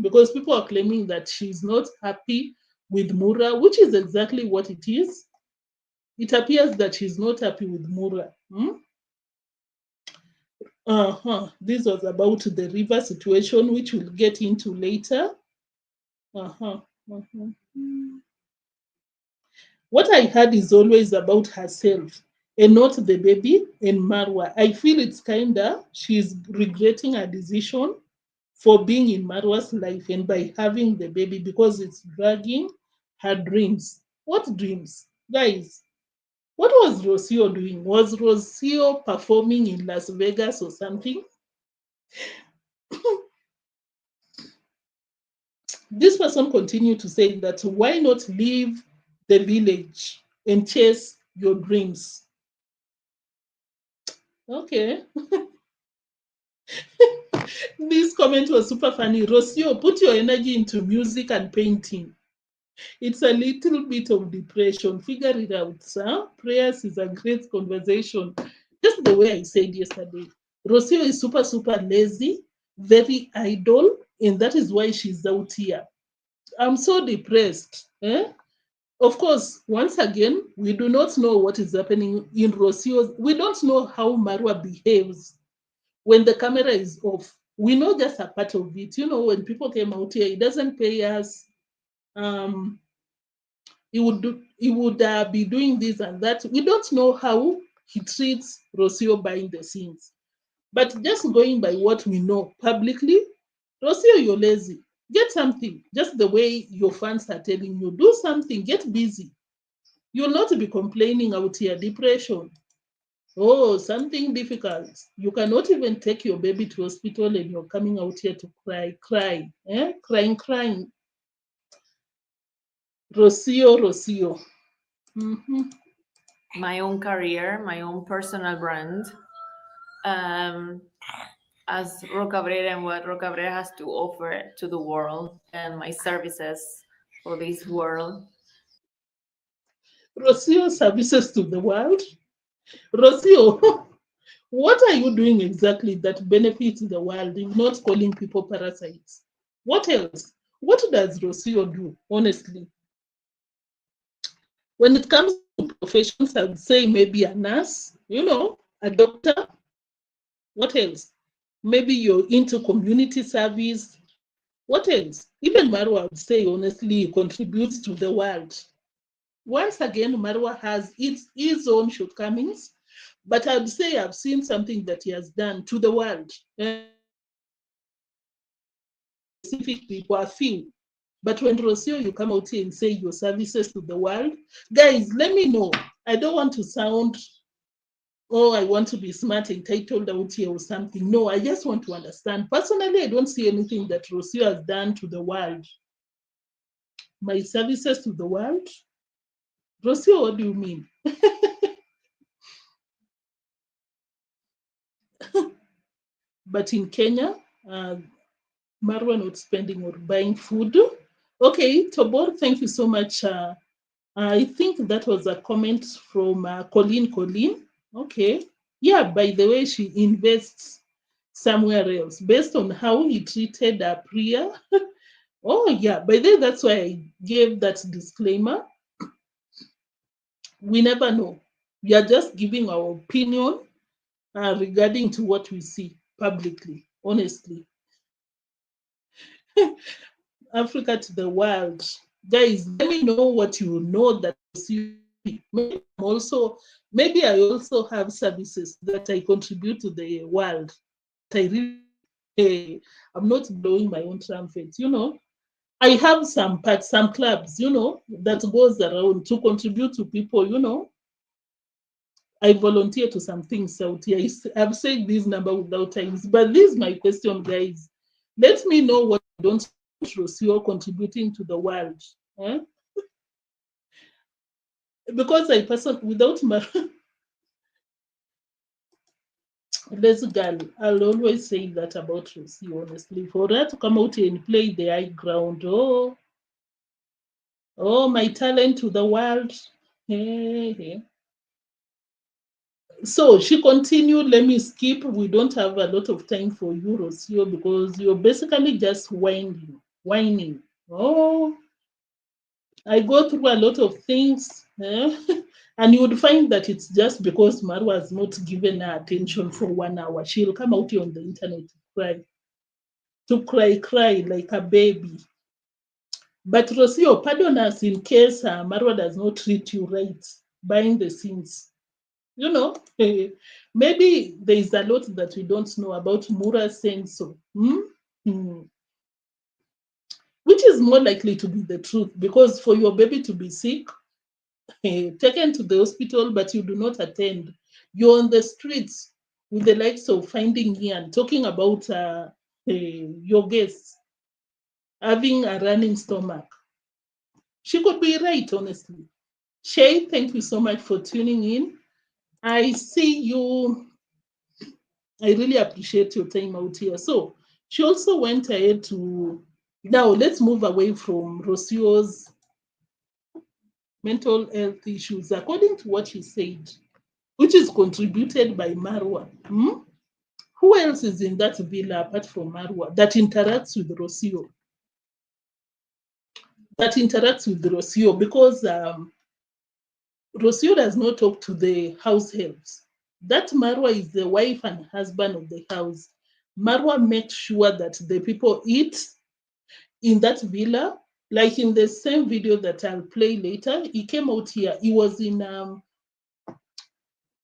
Because people are claiming that she's not happy with Mura, which is exactly what it is. It appears that she's not happy with Mura. This was about the river situation, which we'll get into later. Uh-huh. Uh-huh. What I heard is always about herself and not the baby and Marwa. I feel it's kinda she's regretting her decision for being in Marwa's life and by having the baby because it's dragging her dreams. What dreams? Guys, what was Rocio doing? Was Rocio performing in Las Vegas or something? This person continued to say that why not leave the village and chase your dreams? Okay. This comment was super funny. Rocio, put your energy into music and painting. It's a little bit of depression. Figure it out. Huh? Prayers is a great conversation. Just the way I said yesterday. Rocio is super, super lazy, very idle, and that is why she's out here. I'm so depressed. Eh? Of course, once again, we do not know what is happening in Rocio's. We don't know how Marwa behaves when the camera is off. We know just a part of it. You know, when people came out here, he doesn't pay us. Um, he would be doing this and that. We don't know how he treats Rocio behind the scenes. But just going by what we know publicly, Rocio, you're lazy. Get something. Just the way your fans are telling you, do something. Get busy. You'll not be complaining out here. Depression. Oh, something difficult. You cannot even take your baby to hospital and you're coming out here to cry. Crying. Rocio. Mhm. My own career, my own personal brand, as Rocabrera and what Rocabrera has to offer to the world, and my services for this world. Rocio services to the world. Rocio, what are you doing exactly that benefits the world if not calling people parasites? What else? What does Rocio do, honestly? When it comes to professions, I would say maybe a nurse, a doctor. What else? Maybe you're into community service. What else? Even Marwa, I would say, honestly, contributes to the world. Once again, Marwa has his own shortcomings, but I'd say I've seen something that he has done to the world. Specific people, a few. But when Rocio, you come out here and say your services to the world, guys, let me know. I don't want to sound, oh, I want to be smart and titled out here or something. No, I just want to understand. Personally, I don't see anything that Rocio has done to the world. My services to the world? Rocio, what do you mean? But in Kenya, Marwa not spending or buying food. Okay, Tobor, thank you so much. I think that was a comment from Colleen. Okay. Yeah, by the way, she invests somewhere else based on how he treated Priya. Oh, yeah. By the way, that's why I gave that disclaimer. We never know. We are just giving our opinion regarding to what we see publicly, honestly. Africa to the world. Guys, let me know what you know that you see. Maybe I also have services that I contribute to the world. I really, I'm not blowing my own trumpet, I have some parts, some clubs, that goes around to contribute to people. I volunteer to some things out here. I've said this number without times, but this is my question, guys. Let me know what you don't trust you're contributing to the world. Eh? Because I person without my this girl, I'll always say that about Rocio, honestly. For her to come out and play the high ground, my talent to the world. Hey. So she continued, let me skip. We don't have a lot of time for you, Rocio, because you're basically just whining. Oh, I go through a lot of things. And you would find that it's just because Marwa has not given her attention for 1 hour. She'll come out here on the internet to cry like a baby. But Rocio, pardon us in case Marwa does not treat you right behind the scenes. Maybe there is a lot that we don't know about Mura Senso. Mm. Which is more likely to be the truth, because for your baby to be sick, taken to the hospital, but you do not attend, you're on the streets with the likes of Finding Ian talking about your guests having a running stomach. She could be right, honestly. Shay, thank you so much for tuning in. I see you. I really appreciate your time out here. So she also went ahead to, now let's move away from Rocio's mental health issues, according to what she said, which is contributed by Marwa. Who else is in that villa apart from Marwa that interacts with Rocio? Because Rocio does not talk to the house helps. That Marwa is the wife and husband of the house. Marwa makes sure that the people eat in that villa. Like in the same video that I'll play later, he came out here. He was in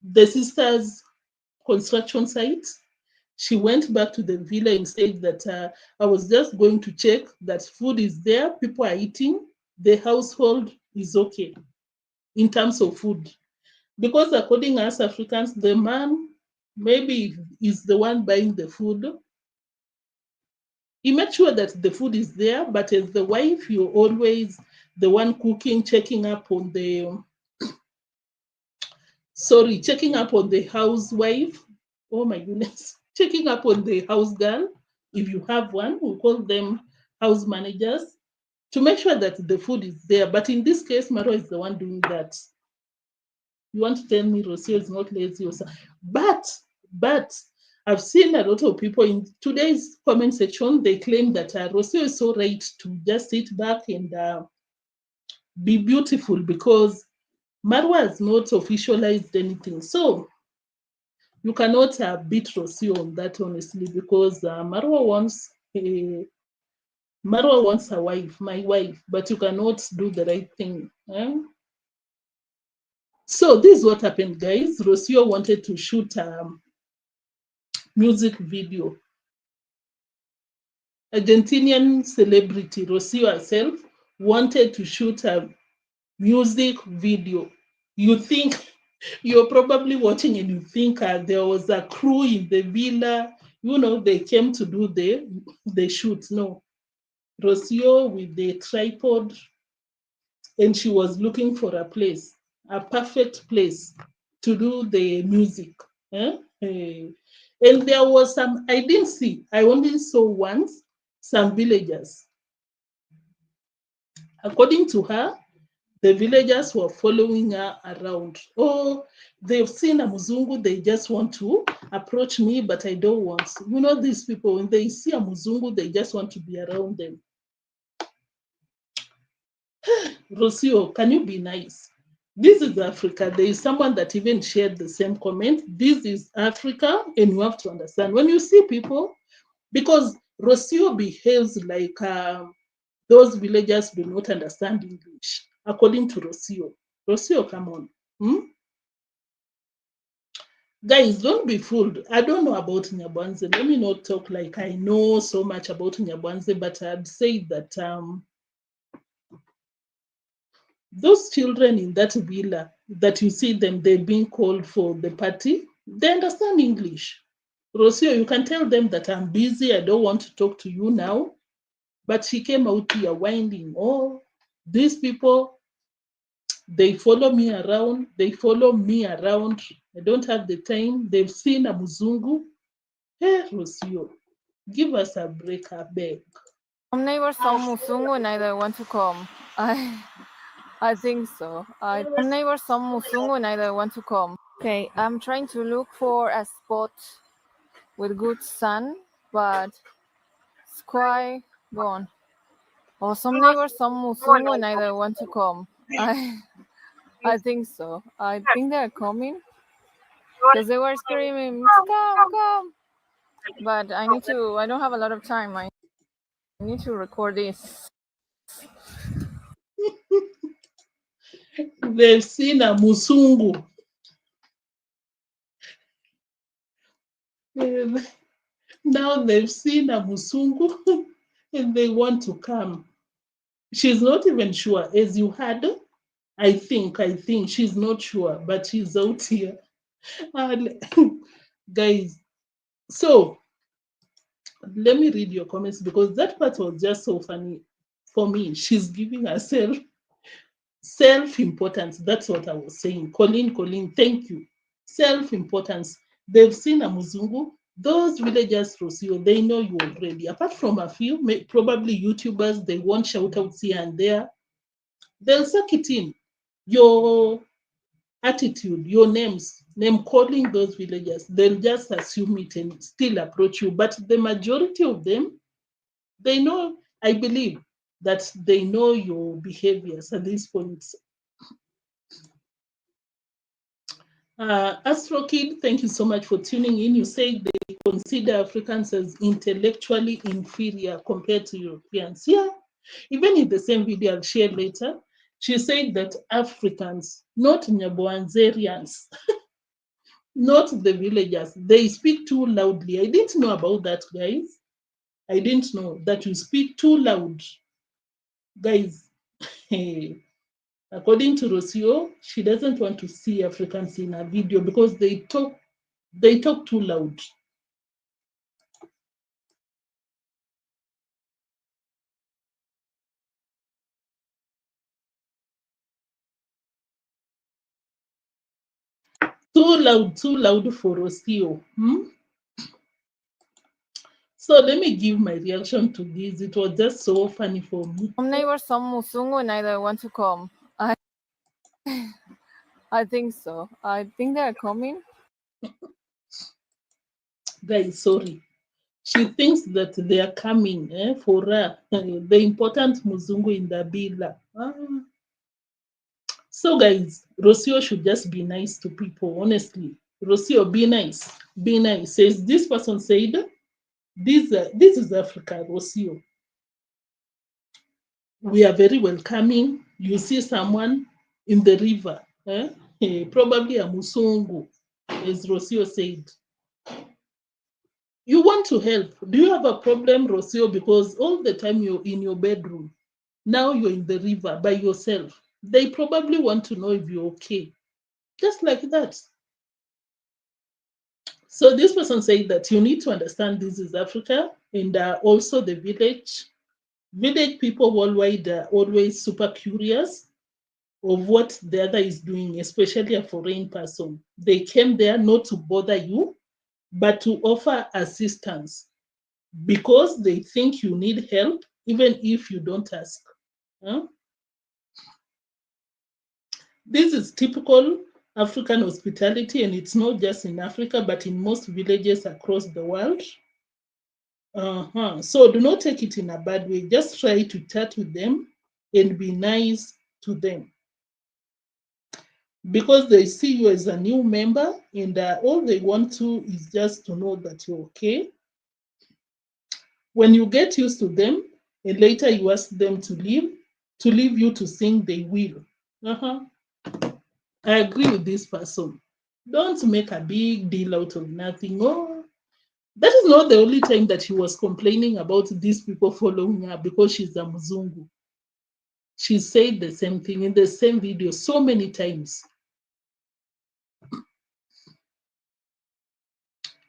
the sister's construction site. She went back to the villa and said that I was just going to check that food is there, people are eating, the household is okay in terms of food. Because according to us Africans, the man maybe is the one buying the food. He makes sure that the food is there, but as the wife, you're always the one cooking, checking up on the housewife. Oh my goodness. Checking up on the house girl. If you have one, we call them house managers, to make sure that the food is there. But in this case, Maro is the one doing that. You want to tell me Rocio is not lazy or something? But I've seen a lot of people in today's comment section, they claim that Rocio is so right to just sit back and be beautiful because Marwa has not officialized anything. So you cannot beat Rocio on that, honestly, because Marwa wants a wife, my wife, but you cannot do the right thing. So this is what happened, guys. Rocio wanted to shoot a music video. Argentinian celebrity Rocio herself wanted to shoot a music video. You think you're probably watching and you think there was a crew in the villa, they came to do the shoot. No, Rocio with the tripod, and she was looking for a perfect place to do the music. And there was I didn't see, I only saw once some villagers. According to her, the villagers were following her around. Oh, they've seen a Muzungu, they just want to approach me, but I don't want. These people, when they see a Muzungu, they just want to be around them. Rocio, can you be nice? This is Africa. There is someone that even shared the same comment. This is Africa, and you have to understand when you see people, because Rocio behaves like those villagers do not understand English, according to Rocio. Rocio, come on. Guys, don't be fooled. I don't know about Nyabohanse. Let me not talk like I know so much about Nyabohanse, but I'd say that those children in that villa that you see them, they're being called for the party, they understand English. Rocio, you can tell them that I'm busy, I don't want to talk to you now. But she came out here whining, oh, these people, they follow me around. I don't have the time. They've seen a Muzungu. Hey, Rocio, give us a break, I beg. Some neighbors, some Musungu, and I don't want to come. I think so. Some neighbors, some Musungu, and I don't want to come. Okay, I'm trying to look for a spot with good sun, but it's quite gone. Oh, some neighbors, some Musungu, and I don't want to come. I think so. I think they're coming because they were screaming, come. But I don't have a lot of time. I need to record this. They've seen a Musungu. Now they've seen a Musungu and they want to come. She's not even sure. As you heard, I think she's not sure, but she's out here. And guys, so let me read your comments because that part was just so funny for me. She's giving herself self-importance. That's what I was saying. Colleen, thank you. Self-importance. They've seen a Muzungu. Those villagers, Rocio, they know you already. Apart from a few, probably YouTubers, they want shout outs here and there. They'll suck it in. Your attitude, your names, name calling those villagers, they'll just assume it and still approach you. But the majority of them, they know, I believe, that they know your behaviors at this point. Astro Kid, thank you so much for tuning in. You say they consider Africans as intellectually inferior compared to Europeans. Yeah, even in the same video I'll share later, she said that Africans, not Nyabohanserians, not the villagers, they speak too loudly. I didn't know about that, guys. I didn't know that you speak too loud. Guys, according to Rocio, she doesn't want to see Africans in a video because they talk too loud. Too loud for Rocio. So let me give my reaction to this. It was just so funny for me. Some neighbors, some Musungu, and I don't want to come. I think so. I think they're coming. Guys, sorry. She thinks that they are coming for her, the important Muzungu in the Bila. So guys, Rocio should just be nice to people, honestly. Rocio, be nice. Be nice. Says this person said, this is Africa, Rocio. We are very welcoming. You see someone in the river, probably a Musungu, as Rocio said. You want to help. Do you have a problem, Rocio? Because all the time you're in your bedroom, now you're in the river by yourself. They probably want to know if you're okay. Just like that. So this person said that you need to understand this is Africa and also the village. Village people worldwide are always super curious of what the other is doing, especially a foreign person. They came there not to bother you, but to offer assistance because they think you need help, even if you don't ask. Huh? This is typical African hospitality, and it's not just in Africa, but in most villages across the world. So do not take it in a bad way. Just try to chat with them and be nice to them. Because they see you as a new member, and all they want to is just to know that you're okay. When you get used to them, and later you ask them to leave you to sing, they will. I agree with this person. Don't make a big deal out of nothing. Oh, that is not the only time that she was complaining about these people following her because she's a Mzungu. She said the same thing in the same video so many times.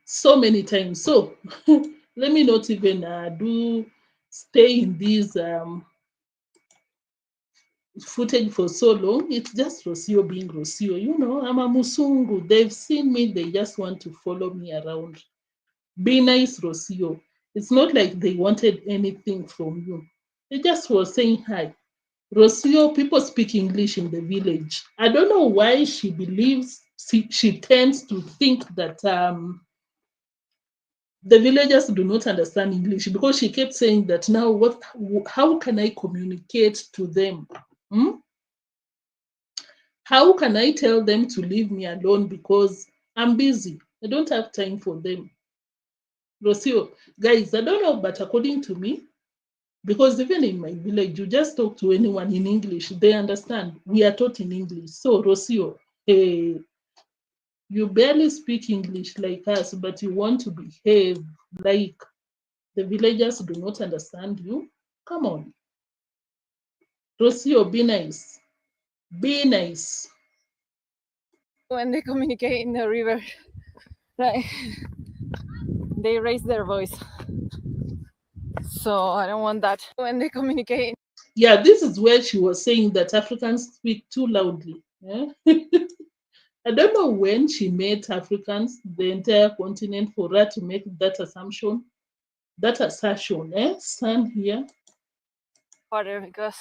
So many times. So let me not even do stay in this footage for so long. It's just Rocio being Rocio. You know, I'm a Musungu. They've seen me. They just want to follow me around. Be nice, Rocio. It's not like they wanted anything from you. They just were saying hi. Rocio, people speak English in the village. I don't know why she believes, she tends to think that the villagers do not understand English because she kept saying that now how can I communicate to them? How can I tell them to leave me alone because I'm busy? I don't have time for them. Rocio, guys, I don't know, but according to me, because even in my village, you just talk to anyone in English, they understand. We are taught in English. So, Rocio, You barely speak English like us, but you want to behave like the villagers do not understand you. Come on. Rocio, be nice. Be nice. When they communicate in the river, right? They raise their voice. So I don't want that. When they communicate. Yeah, this is where she was saying that Africans speak too loudly. Eh? I don't know when she met Africans, the entire continent, for her to make that assumption. That assertion, stand here. Harder because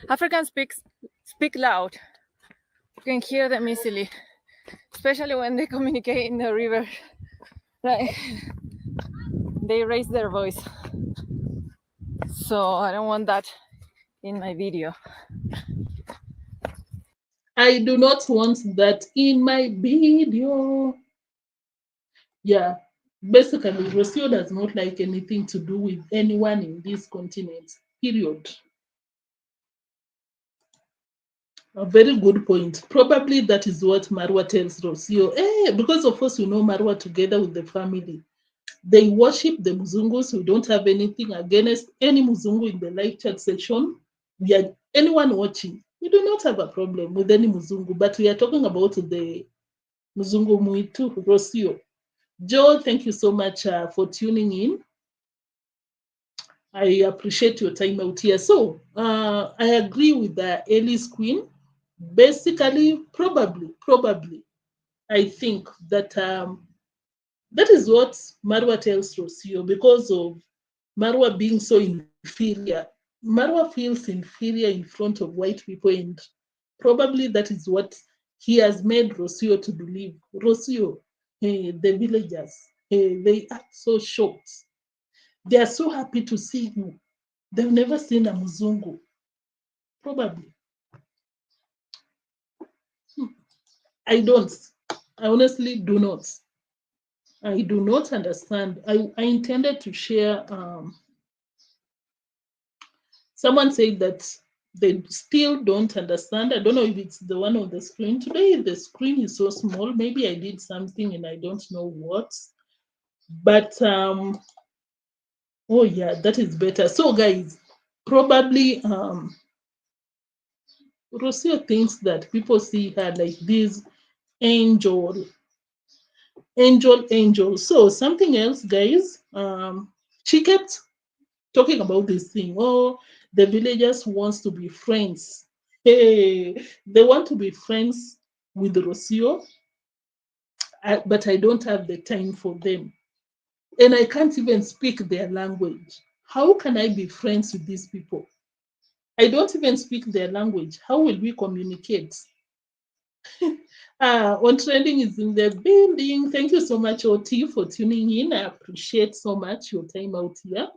Africans speak loud. You can hear them easily, especially when they communicate in the river. Right? They raise their voice. So I don't want that in my video. I do not want that in my video. Yeah, basically, Rocio does not like anything to do with anyone in this continent, period. A very good point. Probably that is what Marwa tells Rocio. Because of course, you know Marwa together with the family. They worship the Muzungus. We don't have anything against any Muzungu in the live chat section. We are anyone watching. We do not have a problem with any Muzungu, but we are talking about the Muzungu Muitu, Rocio. Joe, thank you so much for tuning in. I appreciate your time out here. So I agree with the Ellie's Queen. Basically, probably, I think that that is what Marwa tells Rocio because of Marwa being so inferior. Marwa feels inferior in front of white people, and probably that is what he has made Rocio to believe. Rocio, the villagers, they are so shocked. They are so happy to see you. They've never seen a Muzungu. Probably. I don't. I honestly do not. I do not understand. I intended to share. Someone said that they still don't understand. I don't know if it's the one on the screen. Today, the screen is so small. Maybe I did something and I don't know what. But, oh yeah, that is better. So, guys, probably Rocio thinks that people see her like this angel. So something else, guys. She kept talking about this thing. Oh, the villagers wants to be friends. Hey, they want to be friends with Rocio, but I don't have the time for them, and I can't even speak their language. How can I be friends with these people? I don't even speak their language. How will we communicate? Ontrending is in the building. Thank you so much, OT, for tuning in. I appreciate so much your time out here.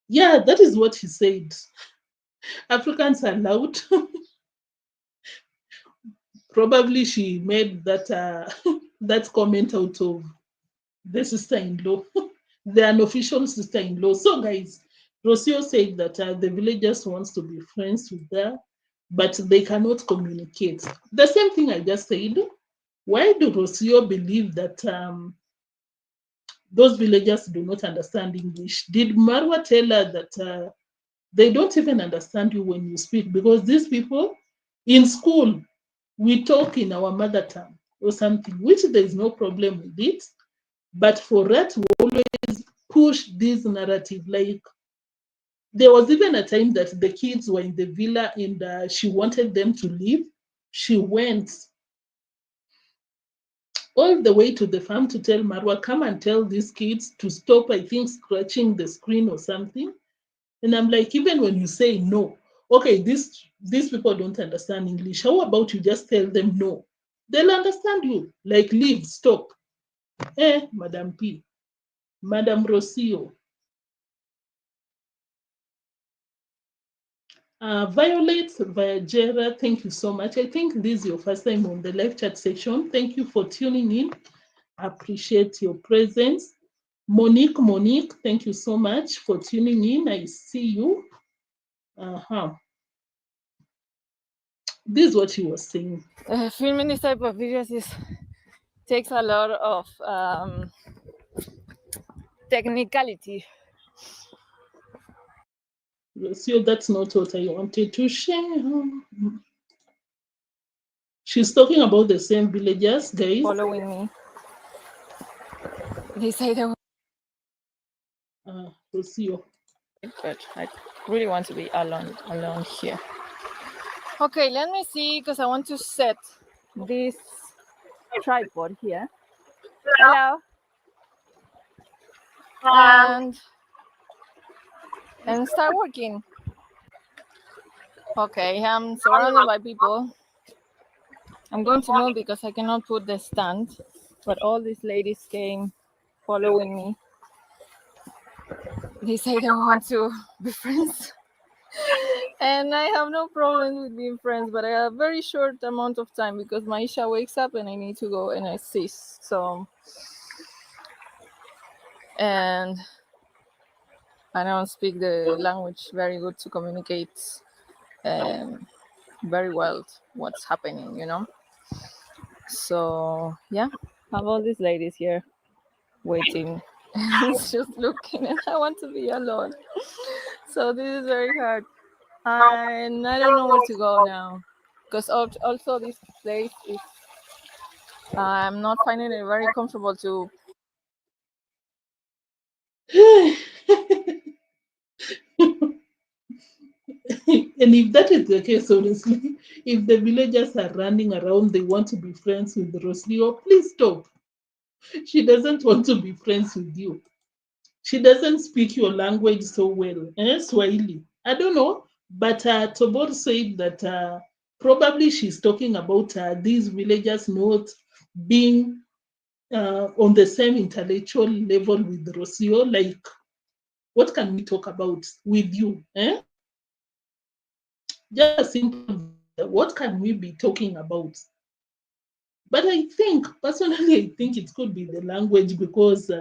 Yeah, that is what he said. Africans are loud. Probably she made that that comment out of the sister-in-law, the unofficial sister-in-law. So, guys, Rocio said that the villagers wants to be friends with her, but they cannot communicate. The same thing I just said. Why do Rocio believe that those villagers do not understand English? Did Marwa tell her that they don't even understand you when you speak? Because these people in school, we talk in our mother tongue or something, which there is no problem with it. But for her to always push this narrative, like there was even a time that the kids were in the villa and she wanted them to leave. She went all the way to the farm to tell Marwa, come and tell these kids to stop, I think, scratching the screen or something. And I'm like, even when you say no, okay, these people don't understand English. How about you just tell them no? They'll understand you. Like, leave, stop. Madam P, Madam Rocio. Violet Viajera, thank you so much. I think this is your first time on the live chat section. Thank you for tuning in. I appreciate your presence. Monique, thank you so much for tuning in. I see you. This is what she was saying. Filming this type of videos takes a lot of technicality. So that's not what I wanted to share. She's talking about the same villagers, guys. Following me. They say they Rocio. but I really want to be alone here. Okay, let me see, because I want to set this tripod here. Hello. And start working. Okay, I'm surrounded by people. I'm going to move because I cannot put the stand, but all these ladies came following me. They say they want to be friends. And I have no problem with being friends, but I have a very short amount of time because Maisha wakes up and I need to go and assist. So, and I don't speak the language very good to communicate very well what's happening, you know. So yeah, I have all these ladies here waiting and it's just looking, and I want to be alone. So this is very hard, and I don't know where to go now, because also this place is I'm not finding it very comfortable to. And if that is the case, honestly, if the villagers are running around, they want to be friends with Rocio, please stop. She doesn't want to be friends with you. She doesn't speak your language so well. Swahili. I don't know. But Tobor said that probably she's talking about these villagers not being on the same intellectual level with Rocio. Like, what can we talk about with you? Just a simple, what can we be talking about? But I think, personally, I think it could be the language because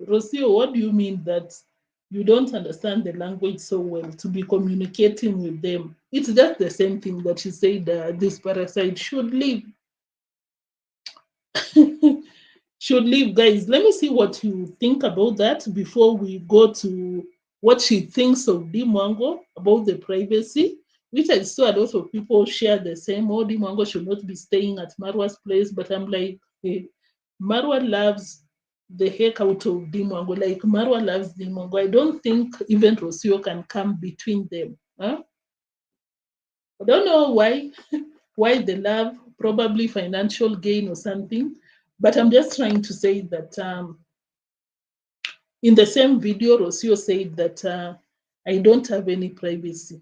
Rocio, what do you mean that you don't understand the language so well to be communicating with them? It's just the same thing that she said this parasite should leave. Should leave, guys. Let me see what you think about that before we go to what she thinks of Mwango about the privacy, which I saw a lot of people share the same. Oh, Mwango should not be staying at Marwa's place, but I'm like, hey, Marwa loves the heck out of Mwango. Like Marwa loves Mwango. I don't think even Rocio can come between them. Huh? I don't know why the love, probably financial gain or something. But I'm just trying to say that in the same video, Rocio said that I don't have any privacy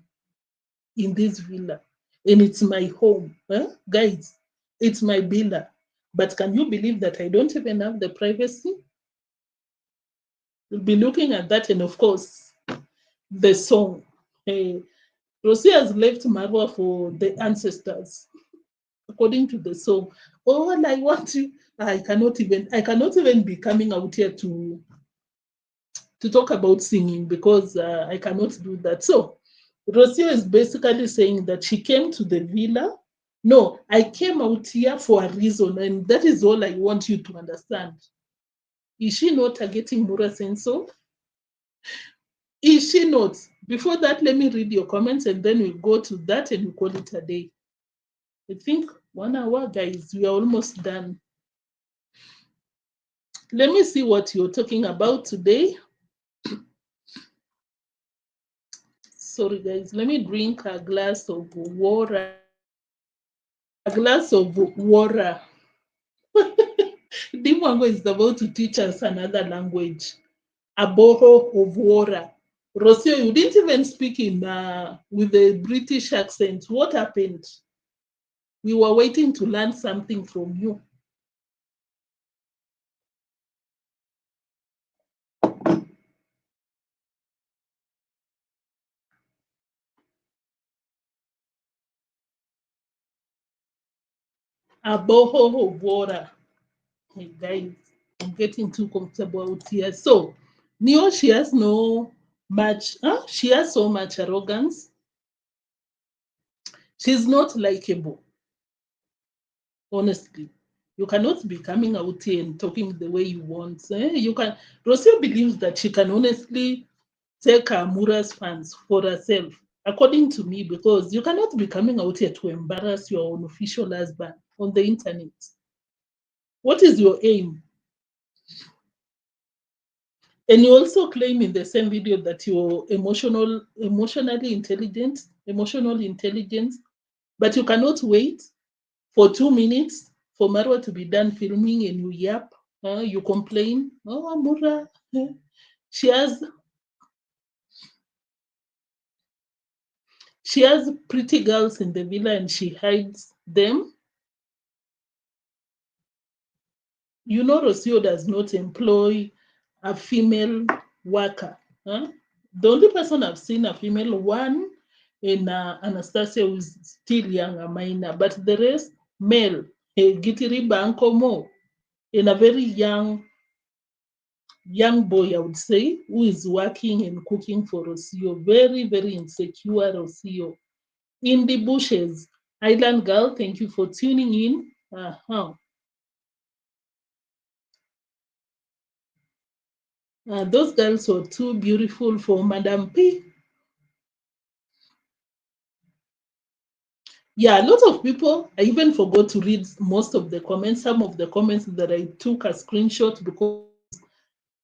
in this villa. And it's my home. Huh? Guys, it's my villa. But can you believe that I don't even have the privacy? We'll be looking at that. And of course, the song. Hey, Rocio has left Marwa for the ancestors. According to the song, all I want to, I cannot even be coming out here to talk about singing because I cannot do that. So Rocio is basically saying that she came to the villa. No, I came out here for a reason, and that is all I want you to understand. Is she not targeting Mura Senso? Is she not? Before that, let me read your comments and then we go to that and we call it a day. I think 1 hour, guys. We are almost done. Let me see what you're talking about today. Sorry, guys. Let me drink a glass of water. A glass of water. Deemwango is about to teach us another language. A boho of water. Rocio, you didn't even speak in with a British accent. What happened? We were waiting to learn something from you. A boho of water. Hey guys, I'm getting too comfortable out here. So, Neo, she has no much, she has so much arrogance. She's not likable, honestly. You cannot be coming out here and talking the way you want. You can. Rocio believes that she can honestly take Mura's fans for herself, according to me, because you cannot be coming out here to embarrass your unofficial husband on the internet. What is your aim? And you also claim in the same video that you're emotionally intelligent, emotional intelligence, but you cannot wait for 2 minutes for Marwa to be done filming and you yap, you complain. Oh, Amura, she has she has pretty girls in the villa and she hides them. You know, Rocio does not employ a female worker. Huh? The only person I've seen a female one in Anastasia who is still young, a minor, but the rest male. Gitiri Bankomo, in a very young boy, I would say, who is working and cooking for Rocio. Very, very insecure Rocio. In the bushes. Island girl, thank you for tuning in. Those girls were too beautiful for Madam P. Yeah, a lot of people, I even forgot to read most of the comments, some of the comments that I took a screenshot because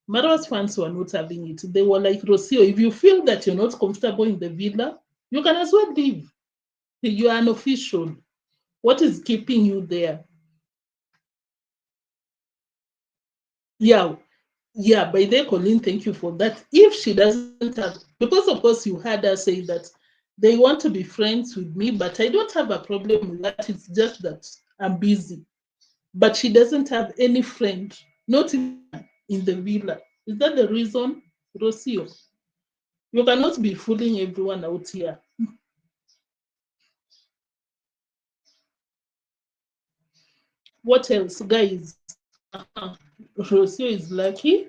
Marwa's fans were not having it. They were like, Rocio, if you feel that you're not comfortable in the villa, you can as well leave. You are an official. What is keeping you there? Yeah, yeah, by the Colleen, thank you for that. If she doesn't have, because of course you heard her say that they want to be friends with me, but I don't have a problem with that. It's just that I'm busy. But she doesn't have any friend, not even in the villa. Is that the reason, Rocio? You cannot be fooling everyone out here. What else, guys? Rocio is lucky.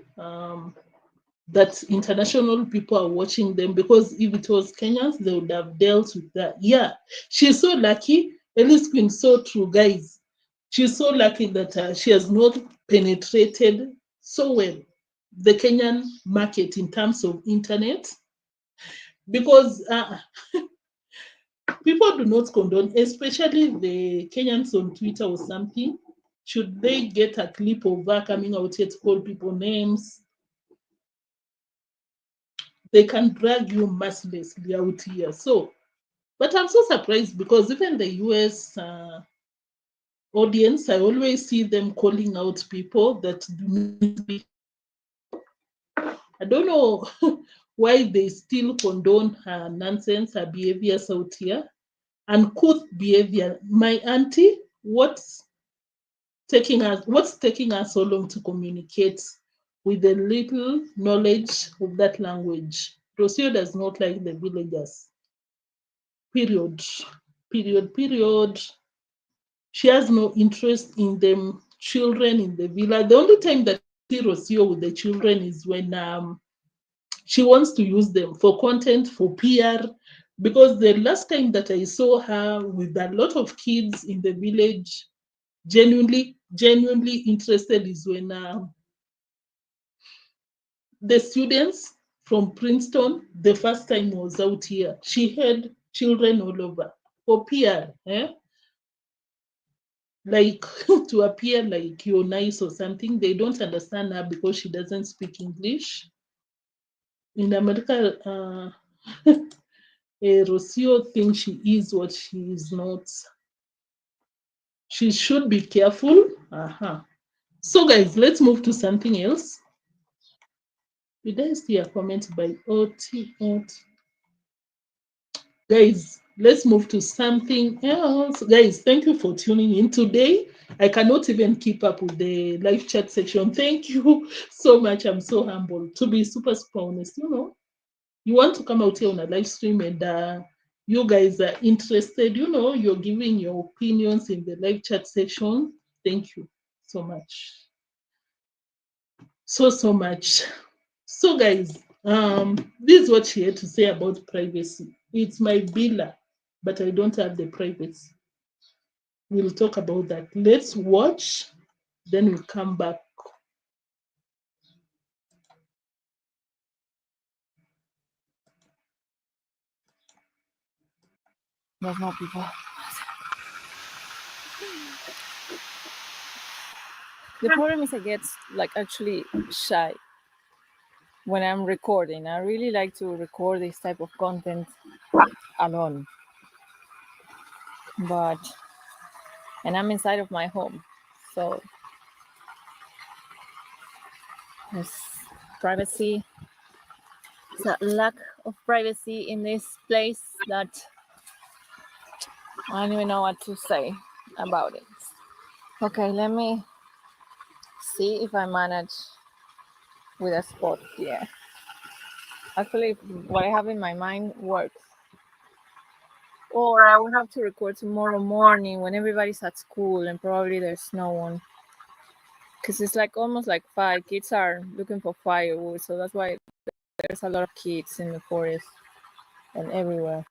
That international people are watching them because if it was Kenyans, they would have dealt with that. Yeah, she's so lucky. Ellis Queen, so true, guys. She's so lucky that she has not penetrated so well the Kenyan market in terms of internet because people do not condone, especially the Kenyans on Twitter or something. Should they get a clip of her coming out here to call people names, they can drag you mercilessly out here. So, but I'm so surprised because even the US audience, I always see them calling out people that do not speak. I don't know why they still condone her nonsense, her behaviors out here, uncouth behavior. My auntie, what's taking us so long to communicate with the little knowledge of that language? Rocio does not like the villagers. Period. Period. Period. She has no interest in them children in the villa. The only time that I see Rocio with the children is when she wants to use them for content, for PR. Because the last time that I saw her with a lot of kids in the village, genuinely interested is when the students from Princeton, the first time was out here. She had children all over for PR. Like to appear like you're nice or something. They don't understand her because she doesn't speak English. In America, Rocio thinks she is what she is not. She should be careful. So, guys, let's move to something else. Did I see a comment by OT? Guys, let's move to something else. Guys, thank you for tuning in today. I cannot even keep up with the live chat section. Thank you so much. I'm so humbled to be super honest. You want to come out here on a live stream and you guys are interested, you're giving your opinions in the live chat section. Thank you so much. So much. So, guys, This is what she had to say about privacy. It's my villa, but I don't have the privacy. We'll talk about that. Let's watch, then we'll come back. There's more people. The problem is I get like actually shy when I'm recording. I really like to record this type of content alone. And I'm inside of my home. So there's privacy. There's a lack of privacy in this place that I don't even know what to say about it. Okay, let me see if I manage with a spot here. Actually, what I have in my mind works. Or I will have to record tomorrow morning when everybody's at school and probably there's no one. Because it's like almost like 5 kids are looking for firewood, so that's why there's a lot of kids in the forest and everywhere.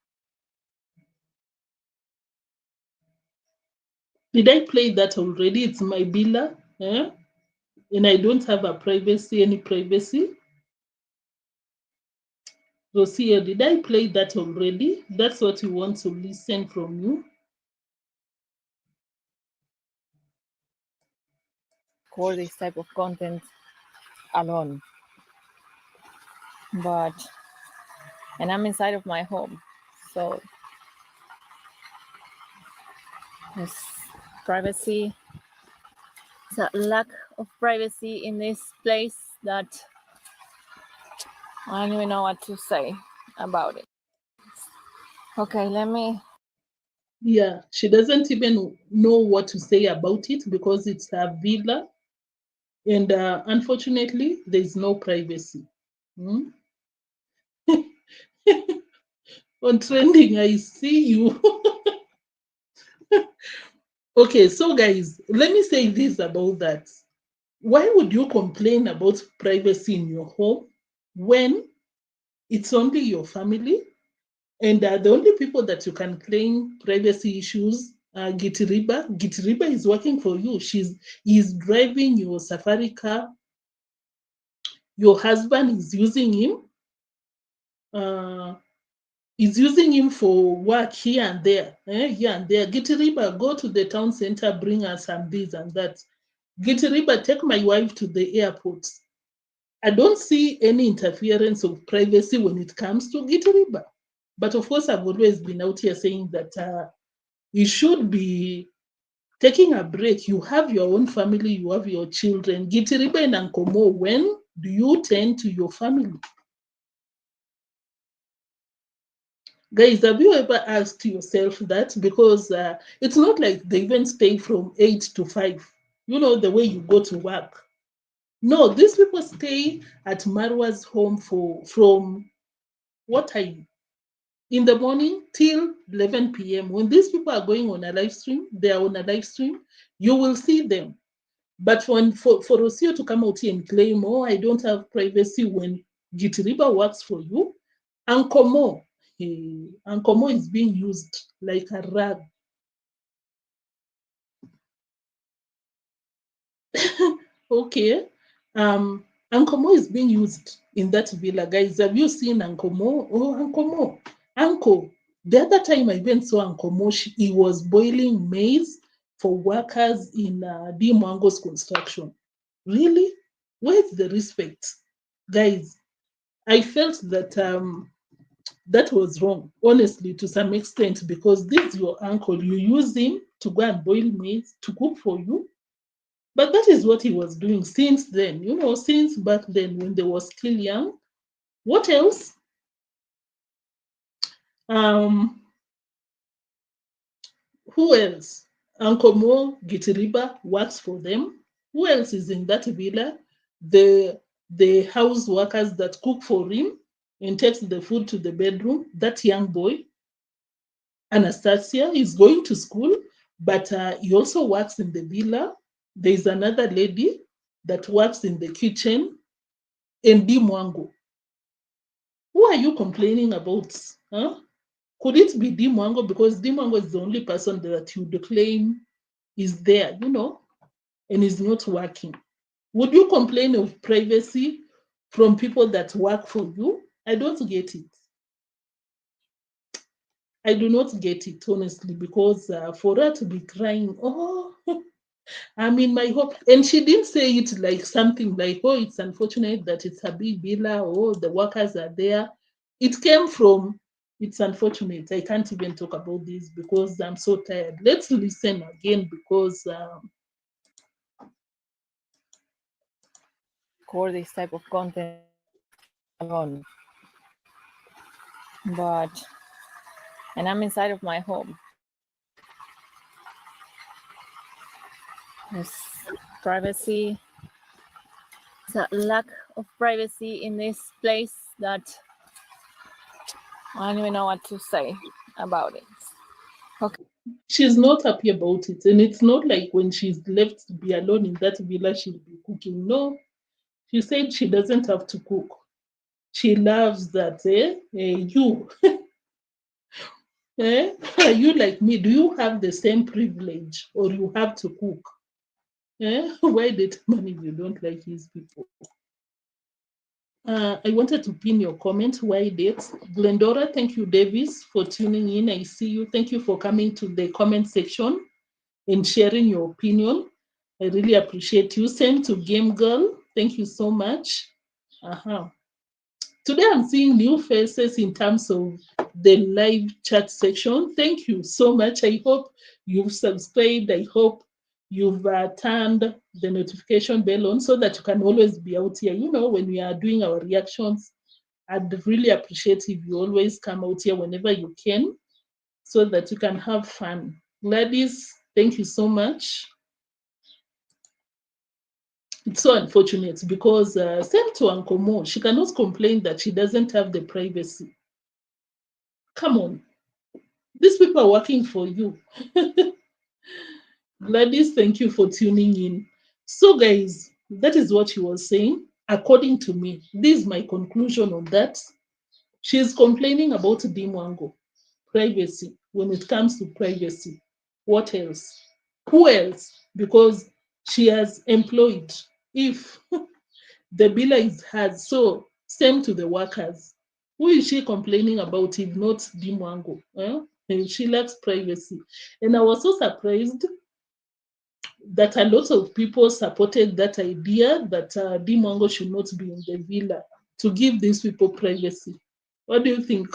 Did I play that already? It's my villa, and I don't have any privacy. Rocio, did I play that already? That's what you want to listen from you. Record this type of content alone. And I'm inside of my home, so there's privacy. There's a lack of privacy in this place that I don't even know what to say about it. Okay, let me. Yeah, she doesn't even know what to say about it because it's her villa. And unfortunately, there's no privacy. Hmm? On trending, I see you. Okay, so guys, let me say this about that. Why would you complain about privacy in your home when it's only your family? And the only people that you can claim privacy issues are Gitiriba. Gitiriba is working for you. He's driving your safari car. Your husband is using him. Is using him for work here and there. Here and there. Gitiriba, go to the town center, bring us some this and that. Gitiriba, take my wife to the airport. I don't see any interference of privacy when it comes to Gitiriba. But of course, I've always been out here saying that you should be taking a break. You have your own family, you have your children. Gitiriba and Ankomo, when do you tend to your family? Guys, have you ever asked yourself that? Because it's not like they even stay from 8 to 5. You know, the way you go to work. No, these people stay at Marwa's home from what time? In the morning till 11 p.m. When these people are going on a live stream, they are on a live stream, you will see them. But for Rocio to come out here and claim, oh, I don't have privacy when Gitiriba works for you, Ankomo, Ankomo is being used like a rag. Okay. Ankomo is being used in that villa. Guys, have you seen Ankomo? Oh, Ankomo. Uncle. The other time I even saw Ankomo, he was boiling maize for workers in deemwango's construction. Really? Where's the respect? Guys, I felt that that was wrong, honestly, to some extent, because this is your uncle. You use him to go and boil maize to cook for you. But that is what he was doing since then, since back then when they were still young. What else? Um, who else? Uncle Mo Gitiriba works for them. Who else is in that villa? The house workers that cook for him and takes the food to the bedroom. That young boy, Anastasia, is going to school, but he also works in the villa. There's another lady that works in the kitchen in Mwango. Who are you complaining about? Huh? Could it be deemwango? Because deemwango is the only person that you claim is there, and is not working. Would you complain of privacy from people that work for you? I don't get it. I do not get it, honestly, because for her to be crying, oh, I'm in my home. And she didn't say it like something like, oh, it's unfortunate that it's a big villa, oh, the workers are there. It came from, it's unfortunate. I can't even talk about this because I'm so tired. Let's listen again because record this type of content alone. And I'm inside of my home. There's privacy. There's a lack of privacy in this place that I don't even know what to say about it. Okay. she's not happy about it. And it's not like when she's left to be alone in that villa, she'll be cooking. No, she said she doesn't have to cook. She loves that. You, are you like me? Do you have the same privilege or you have to cook? Why date man if you don't like his people? I wanted to pin your comment. Why date? Glendora, thank you, Davis, for tuning in. I see you. Thank you for coming to the comment section and sharing your opinion. I really appreciate you. Same to Game Girl. Thank you so much. Uh-huh. Today I'm seeing new faces in terms of the live chat section. Thank you so much. I hope you've subscribed. I hope you've turned the notification bell on so that you can always be out here. When we are doing our reactions, I'd really appreciate if you always come out here whenever you can so that you can have fun. Gladys, thank you so much. It's so unfortunate because same to Uncle Mo, she cannot complain that she doesn't have the privacy. Come on, these people are working for you. Gladys, thank you for tuning in. So, guys, that is what she was saying. According to me, this is my conclusion on that. She's complaining about deemwango, privacy. When it comes to privacy, what else? Who else? Because she has employed. If the biller is hers, so same to the workers. Who is she complaining about if not deemwango? And she lacks privacy. And I was so surprised that a lot of people supported that idea that deemwango should not be in the villa to give these people privacy. What do you think?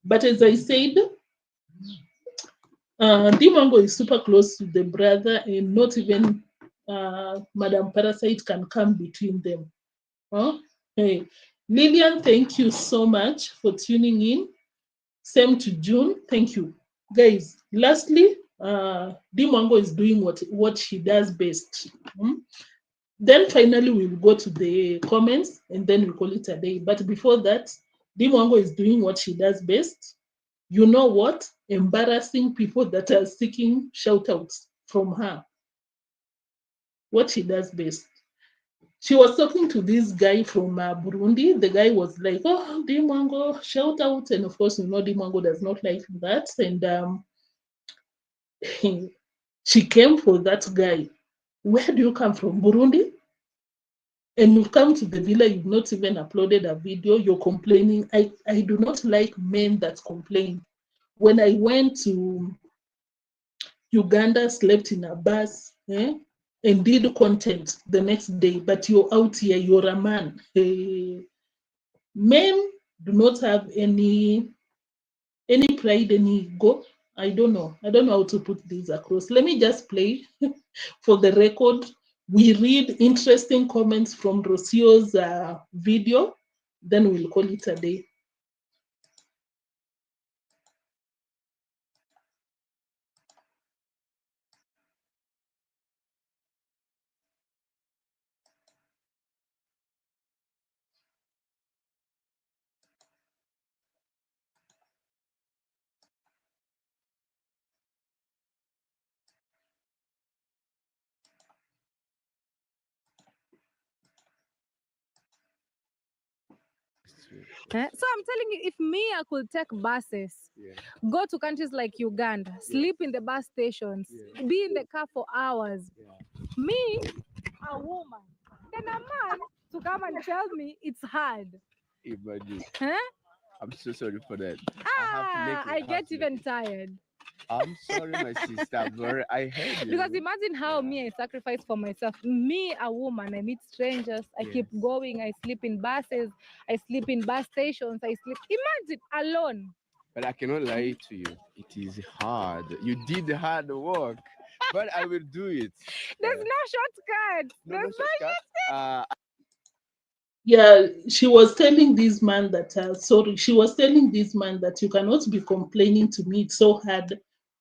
But as I said, deemwango is super close to the brother, and not even Madam Parasite can come between them. Huh? Hey, Lillian, thank you so much for tuning in. Same to June, thank you. Guys, lastly, deemwango is doing what she does best. Then finally, we'll go to the comments and then we call it a day. But before that, deemwango is doing what she does best. You know what? Embarrassing people that are seeking shout outs from her. What she does best. She was talking to this guy from Burundi. The guy was like, oh, deemwango, shout out. And of course, deemwango does not like that. And she came for that guy. Where do you come from? Burundi? And you've come to the villa, you've not even uploaded a video, you're complaining. I do not like men that complain. When I went to Uganda, slept in a bus, and did content the next day, but you're out here, you're a man. Men do not have any pride, any ego. I don't know how to put this across. Let me just play for the record. We read interesting comments from Rocio's video, then we'll call it a day. sweet. So I'm telling you, if me, I could take buses, Yeah. go to countries like Uganda, sleep in the bus stations, be in the car for hours. Yeah. Me, a woman, then a man to come and tell me it's hard. Imagine. Huh? I'm so sorry for that. I get even tired. I'm sorry, my sister, but I heard you. Because imagine how me I sacrifice for myself. Me, a woman, I meet strangers. I keep going. I sleep in buses. I sleep in bus stations. I sleep. Imagine alone. But I cannot lie to you. It is hard. You did the hard work, but I will do it. There's no shortcut. No, There's no shortcut. Yeah, she was telling this man that, she was telling this man that you cannot be complaining to me. It's so hard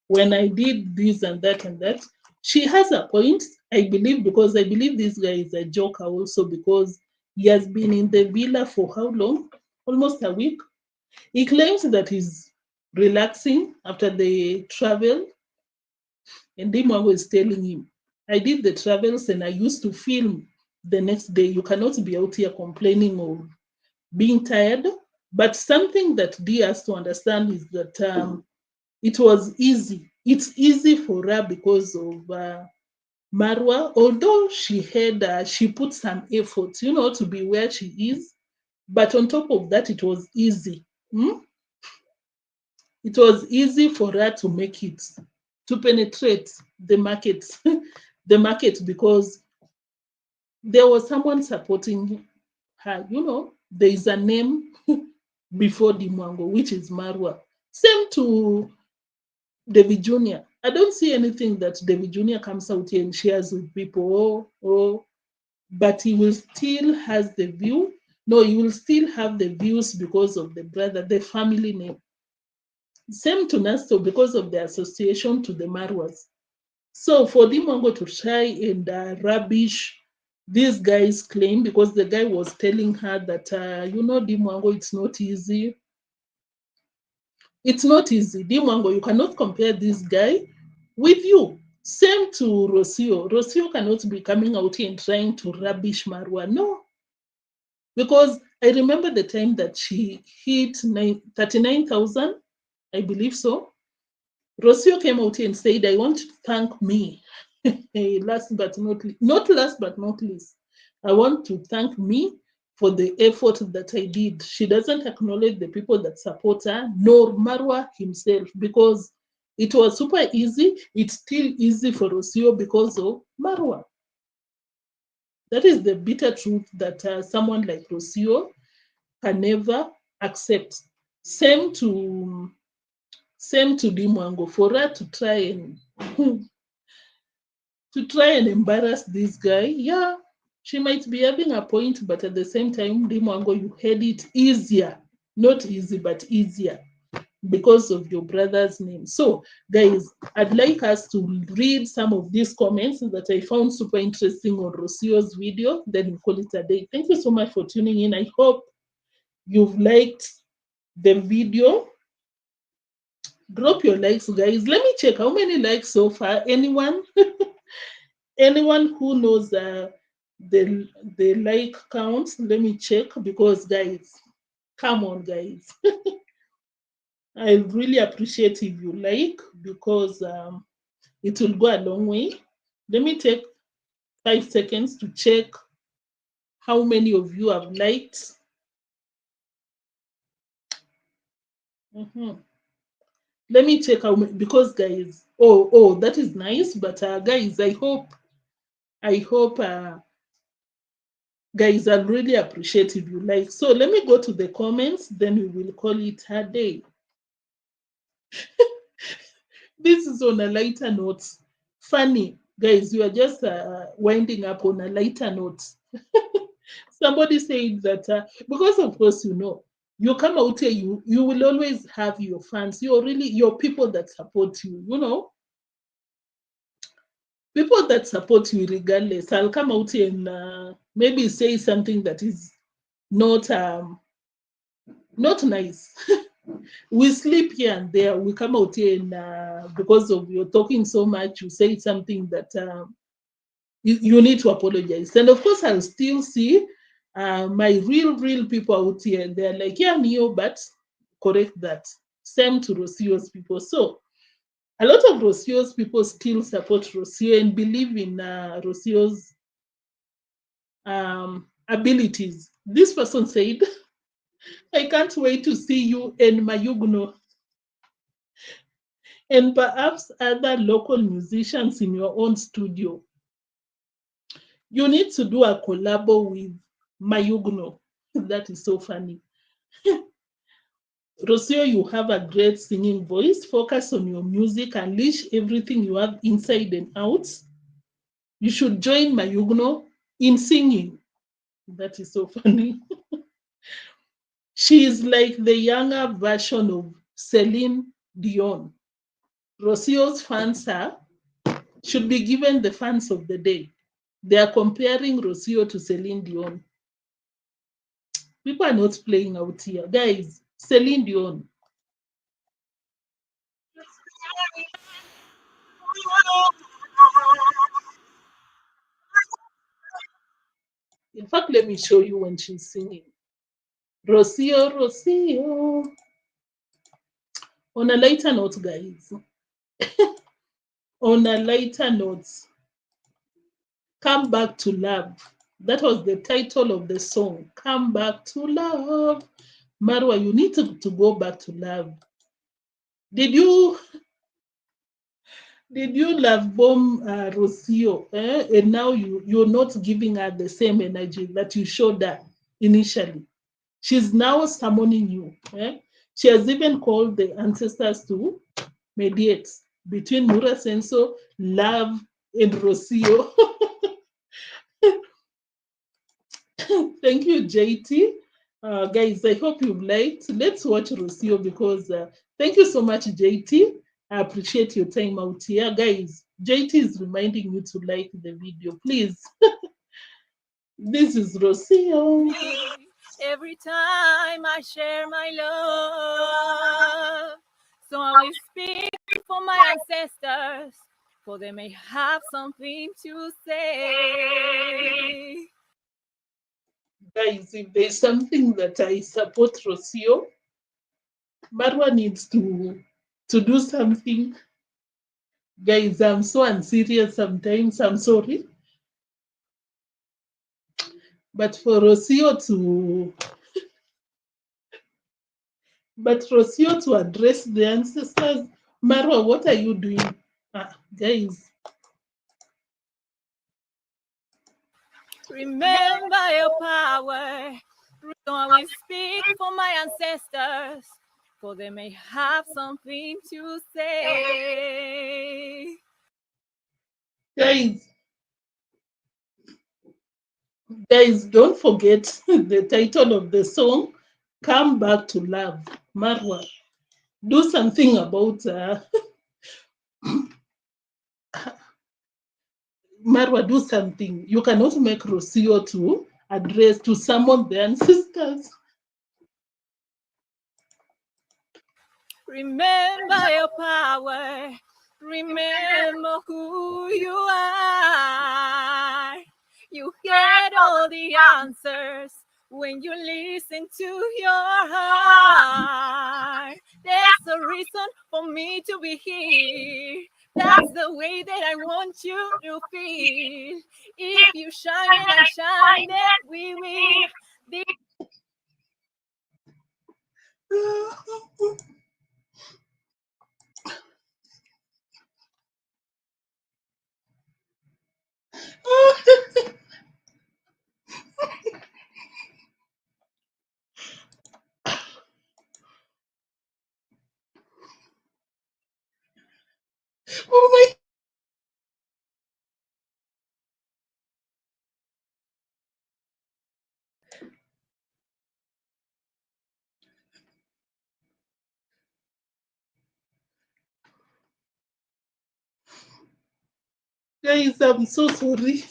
when I did this and that and that. She has a point, I believe, because I believe this guy is a joker also because he has been in the villa for how long? Almost a week. He claims that he's relaxing after the travel, and Mwango is telling him, I did the travels and I used to film the next day. You cannot be out here complaining or being tired. But something that D has to understand is that it was easy. It's easy for her because of Marwa, although she put some effort, to be where she is. But on top of that, it was easy. It was easy for her to make it, to penetrate the market, the market because there was someone supporting her. There is a name before Mwango, which is Marwa. Same to davyjnr. I don't see anything that davyjnr comes out here and shares with people. But he will still has the view. No, he will still have the views because of the brother, the family name. Same to Nasto because of the association to the Marwas. So for Mwango to try and rubbish this guy's claim, because the guy was telling her that, Mwango, it's not easy. It's not easy. Mwango, you cannot compare this guy with you. Same to Rocio. Rocio cannot be coming out here and trying to rubbish Marwa. No. Because I remember the time that she hit 39,000, I believe so. Rocio came out here and said, I want to thank me. Last but not last but not least, I want to thank me for the effort that I did. She doesn't acknowledge the people that support her, nor Marwa himself, because it was super easy. It's still easy for Rocio because of Marwa. That is the bitter truth that someone like Rocio can never accept. Same to Mwango, for her to try and embarrass this guy. Yeah, she might be having a point, but at the same time, Mwango, you had it easier. Not easy, but easier because of your brother's name. So, guys, I'd like us to read some of these comments that I found super interesting on Rocio's video. Then we call it a day. Thank you so much for tuning in. I hope you've liked the video. Drop your likes, guys. Let me check how many likes so far. Anyone? Anyone who knows the like counts? Let me check because, guys, come on, guys. I really appreciate if you like because it will go a long way. Let me take 5 seconds to check how many of you have liked. Let me check how many, because guys, that is nice. But guys, I hope, guys, I really appreciate if you like. So let me go to the comments, then we will call it a day. This is on a lighter note. Funny, guys, you are just winding up on a lighter note. Somebody said that because of course you come out here, you will always have your fans. You're really your people that support you. People that support you regardless. I'll come out here and maybe say something that is not nice. We sleep here and there. We come out here and because of you're talking so much, you say something that you need to apologize. And of course, I'll still see My real people out here, they're like, yeah, Neo, but correct that. Same to Rocio's people. So a lot of Rocio's people still support Rocio and believe in Rocio's abilities. This person said, I can't wait to see you and Mayugno and perhaps other local musicians in your own studio. You need to do a collabo with Mayugno. That is so funny. Rocio, you have a great singing voice. Focus on your music, unleash everything you have inside and out. You should join Mayugno in singing. That is so funny. She is like the younger version of Celine Dion. Rocio's fans should be given the fans of the day. They are comparing Rocio to Celine Dion. People are not playing out here. Guys, Celine Dion. In fact, let me show you when she's singing. Rocio, Rocio. On a lighter note, guys, on a lighter note, Come Back to Love. That was the title of the song. Come Back to Love. Marwa, you need to go back to love. Did you love bomb Rocio? And now you're not giving her the same energy that you showed her initially. She's now summoning you. She has even called the ancestors to mediate between Mura Senso, Love, and Rocio. Thank you, JT. Guys, I hope you've liked. Let's watch Rocio because thank you so much, JT. I appreciate your time out here. Guys, JT is reminding you to like the video, please. This is Rocio. Every time I share my love, so I will speak for my ancestors, for they may have something to say. Guys, if there's something that I support Rocio, Marwa needs to do something. Guys, I'm so unserious sometimes. I'm sorry. But for Rocio to address the ancestors, Marwa, what are you doing? Guys. Remember your power. So I will speak for my ancestors, for they may have something to say. Guys, don't forget the title of the song, Come Back to Love. Marwa, do something about Marwa, do something. You cannot make Rocio to address, to summon the ancestors. Remember your power. Remember who you are. You get all the answers when you listen to your heart. There's a reason for me to be here. That's the way that I want you to feel. If you shine and I shine, then we win. Oh my. Guys, I'm so sorry.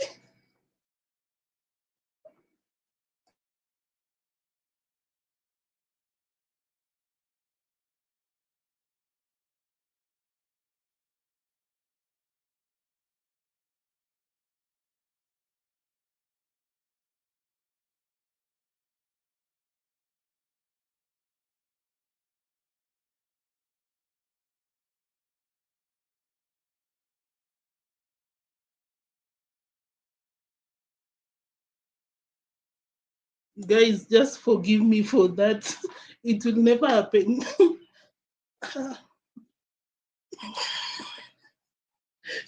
Guys, just forgive me for that. It will never happen.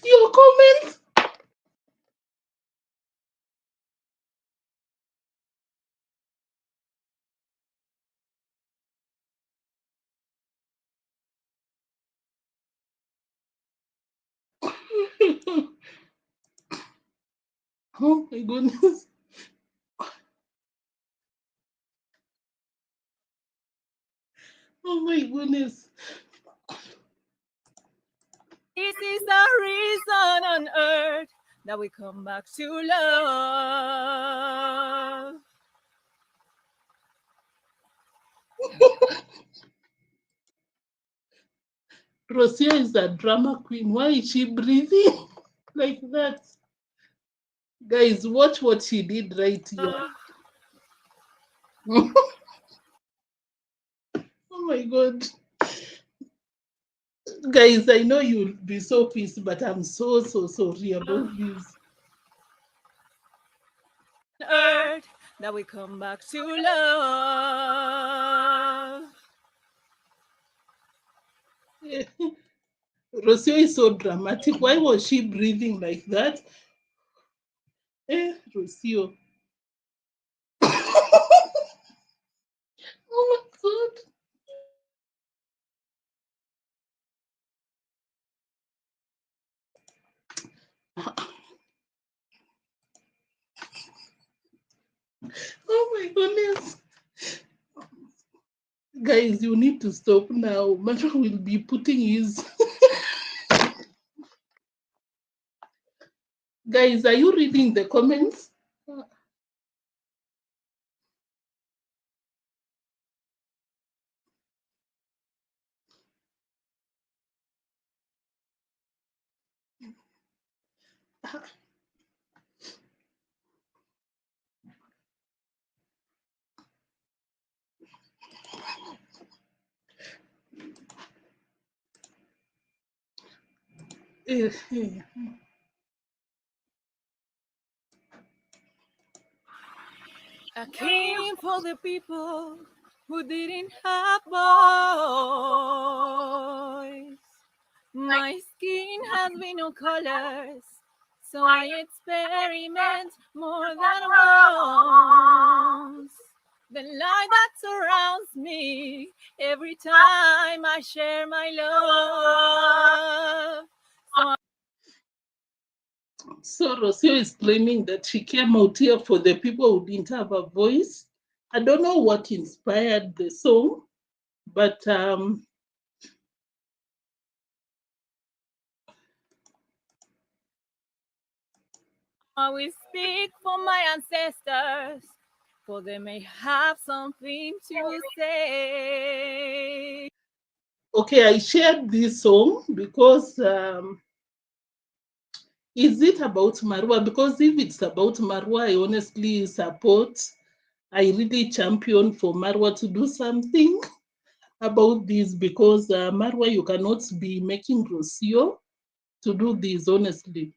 Your comments. Oh my goodness. Oh my goodness. This is the reason on earth that we come back to love. Rocio is a drama queen. Why is she breathing like that? Guys, watch what she did right here. Oh my god. Guys, I know you'll be so pissed, but I'm so sorry about this. Earth that we come back to love. Rocio is so dramatic. Why was she breathing like that? Rocio. Oh my god. Oh my goodness. Guys, you need to stop now. Marwa will be putting his. Guys, are you reading the comments? I came for the people who didn't have voice. My skin has been no colors, so I experiment more than once. The light that surrounds me every time I share my love. So Rocio is claiming that she came out here for the people who didn't have a voice. I don't know what inspired the song, but I will speak for my ancestors, for they may have something to say. okay, I shared this song because is it about Marwa? Because if it's about Marwa, I honestly support. I really champion for Marwa to do something about this because Marwa, you cannot be making Rocio to do this, honestly.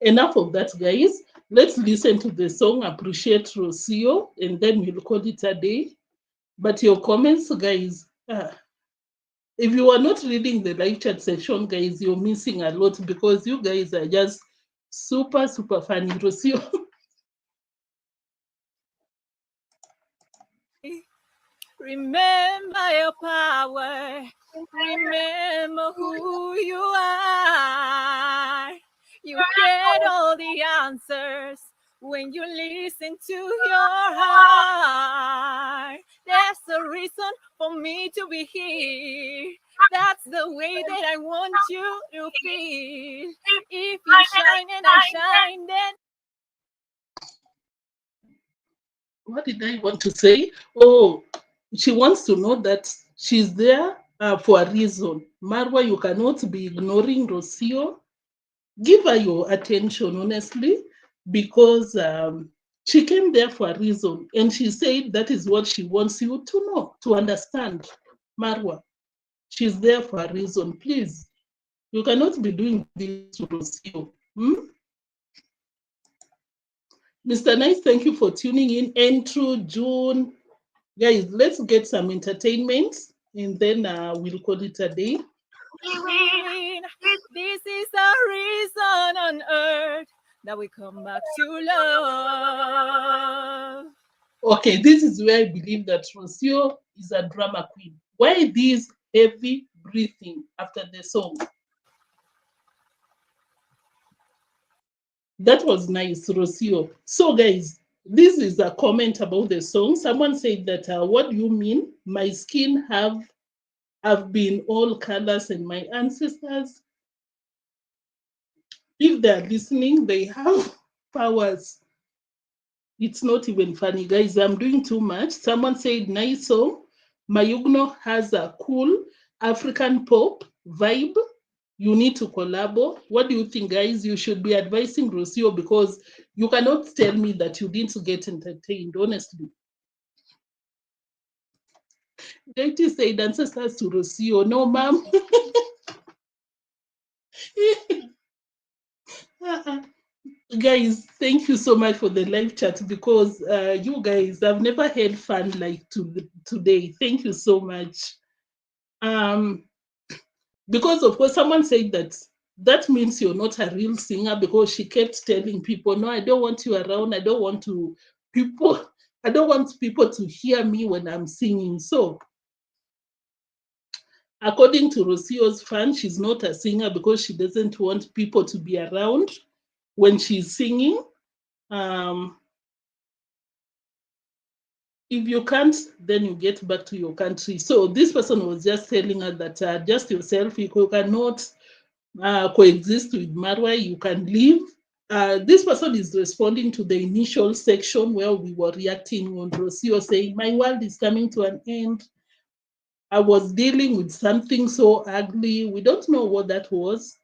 Enough of that, guys. Let's listen to the song Appreciate Rocio, and then we'll call it a day. But your comments, guys, if you are not reading the live chat section, guys, you're missing a lot because you guys are just super funny. Rocio. Remember your power. Remember who you are. You get all the answers when you listen to your heart. There's a reason for me to be here. That's the way that I want you to feel. If you shine and I shine, then What did I want to say? Oh, she wants to know that she's there for a reason. Marwa, you cannot be ignoring Rocio. Give her your attention, honestly, because she came there for a reason. And she said that is what she wants you to know, to understand. Marwa, she's there for a reason. Please, you cannot be doing this to Rocio. Mr. Nice, thank you for tuning in. Andrew, June. Guys, let's get some entertainment and then we'll call it a day. This is the reason on earth that we come back to love. Okay, this is where I believe that Rocio is a drama queen. Why this heavy breathing after the song? That was nice, Rocio. So, guys, this is a comment about the song. Someone said that, what do you mean? My skin have been all colors, and my ancestors, if they're listening, they have powers. It's not even funny, guys. I'm doing too much. Someone said, nice song. Mayugno has a cool African pop vibe. You need to collabo. What do you think, guys? You should be advising Rocio because you cannot tell me that you didn't get entertained, honestly. Daity said ancestors to Rocio. No, ma'am. Guys, thank you so much for the live chat because you guys, I've never had fun like today. Thank you so much. Because of course someone said that means you're not a real singer because she kept telling people, no, I don't want you around. I don't want people to hear me when I'm singing. So according to Rocio's fan, she's not a singer because she doesn't want people to be around when she's singing. If you can't, then you get back to your country. So this person was just telling her that just yourself, you cannot coexist with Marwa, you can leave. This person is responding to the initial section where we were reacting on Rocio saying, my world is coming to an end. I was dealing with something so ugly. We don't know what that was.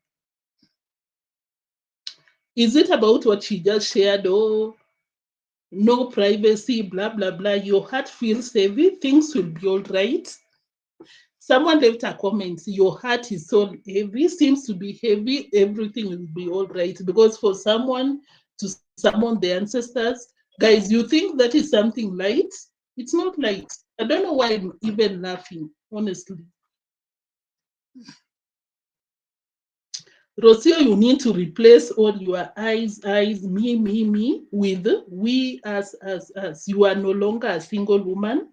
Is it about what she just shared? Oh, no privacy, blah, blah, blah. Your heart feels heavy. Things will be all right. Someone left a comment, your heart is so heavy, seems to be heavy, everything will be all right. Because for someone to summon the ancestors, guys, you think that is something light? It's not light. I don't know why I'm even laughing, honestly. Rocio, you need to replace all your me, with we, us. You are no longer a single woman.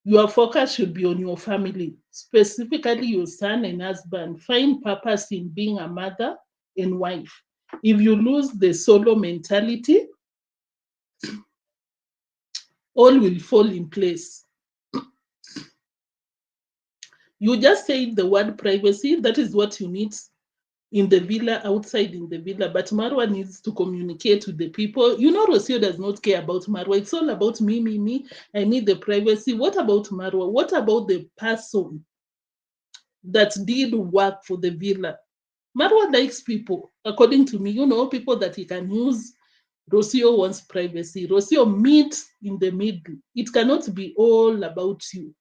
Your focus should be on your family, specifically your son and husband. Find purpose in being a mother and wife. If you lose the solo mentality, all will fall in place. You just said the word privacy. That is what you need in the villa, outside in the villa. But Marwa needs to communicate with the people. You know, Rocio does not care about Marwa. It's all about me. I need the privacy. What about Marwa? What about the person that did work for the villa? Marwa likes people, according to me, people that he can use. Rocio wants privacy. Rocio, meet in the middle. It cannot be all about you.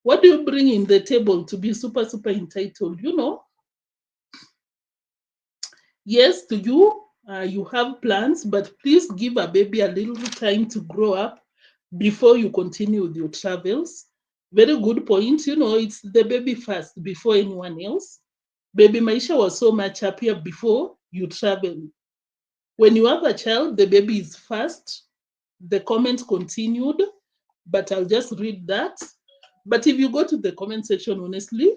What do you bring in the table to be super entitled? Yes, to you, you have plans, but please give a baby a little time to grow up before you continue with your travels. Very good point. It's the baby first before anyone else. Baby Maisha was so much happier before you travel. When you have a child, the baby is first. The comment continued, but I'll just read that. But if you go to the comment section, honestly,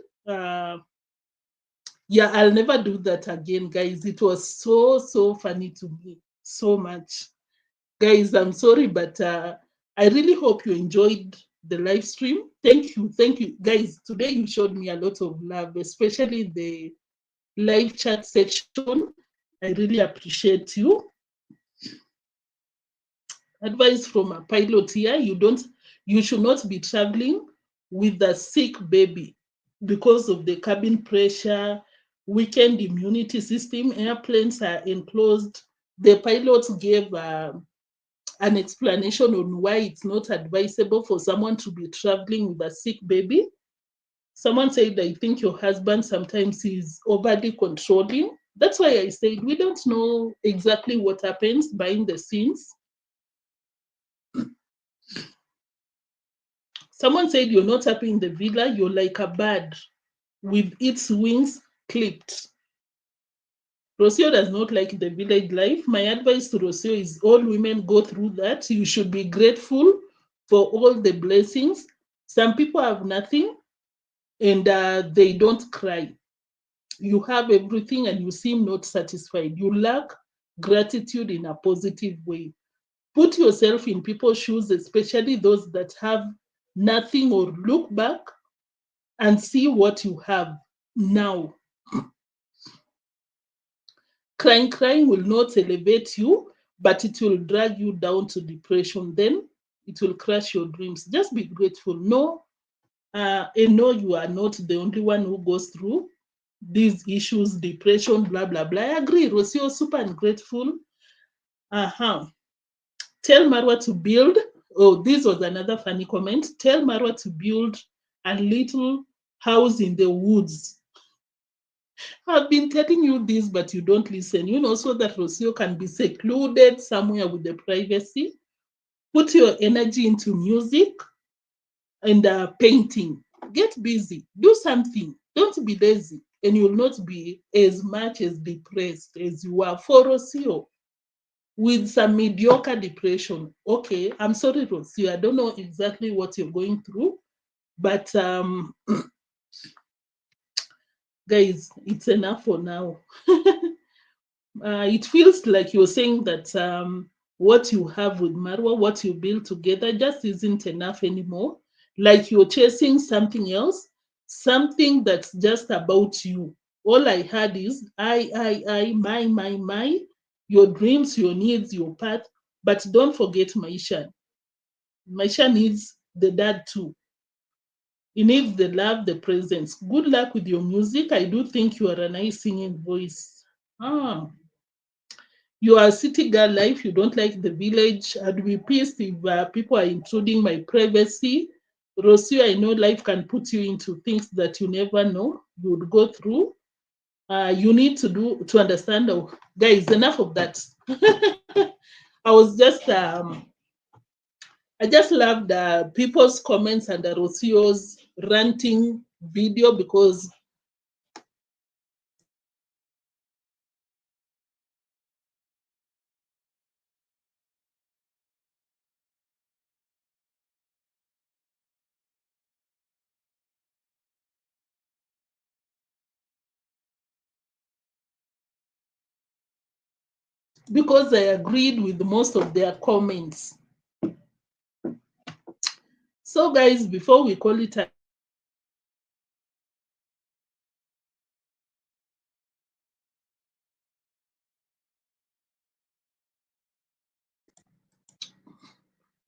yeah, I'll never do that again, guys. It was so funny to me, so much. Guys, I'm sorry, but I really hope you enjoyed the live stream. Thank you. Guys, today you showed me a lot of love, especially the live chat section. I really appreciate you. Advice from a pilot here, you should not be traveling with a sick baby because of the cabin pressure, weakened immunity system. Airplanes are enclosed. The pilots gave an explanation on why it's not advisable for someone to be traveling with a sick baby. Someone said, I think your husband sometimes is overly controlling. That's why I said we don't know exactly what happens behind the scenes. Someone said you're not happy in the villa, you're like a bird with its wings clipped. Rocio does not like the village life. My advice to Rocio is all women go through that. You should be grateful for all the blessings. Some people have nothing and they don't cry. You have everything and you seem not satisfied. You lack gratitude in a positive way. Put yourself in people's shoes, especially those that have nothing, or look back and see what you have now. Crying will not elevate you, but it will drag you down to depression. Then it will crush your dreams. Just be grateful. No, and no, you are not the only one who goes through these issues, depression, blah, blah, blah. I agree, Rocio, super ungrateful. Tell Marwa to build. Oh, this was another funny comment. Tell Marwa to build a little house in the woods. I've been telling you this, but you don't listen. You know, so that Rocio can be secluded somewhere with the privacy. Put your energy into music and painting. Get busy. Do something. Don't be lazy. And you'll not be as much as depressed as you are. For Rocio, with some mediocre depression. Okay, I'm sorry, Rocio. I don't know exactly what you're going through, but guys, it's enough for now. It feels like you're saying that what you have with Marwa, what you build together, just isn't enough anymore. Like you're chasing something else, something that's just about you. All I had is my, your dreams, your needs, your path. But don't forget Maisha. Maisha needs the dad too. He needs the love, the presence. Good luck with your music. I do think you are a nice singing voice. You are a city girl life. You don't like the village. I'd be pissed if people are intruding my privacy. Rocio, I know life can put you into things that you never know you would go through. You need to understand. Oh, guys, enough of that. I was just I just loved people's comments under Rocio's ranting video because I agreed with most of their comments. So guys, before we call it a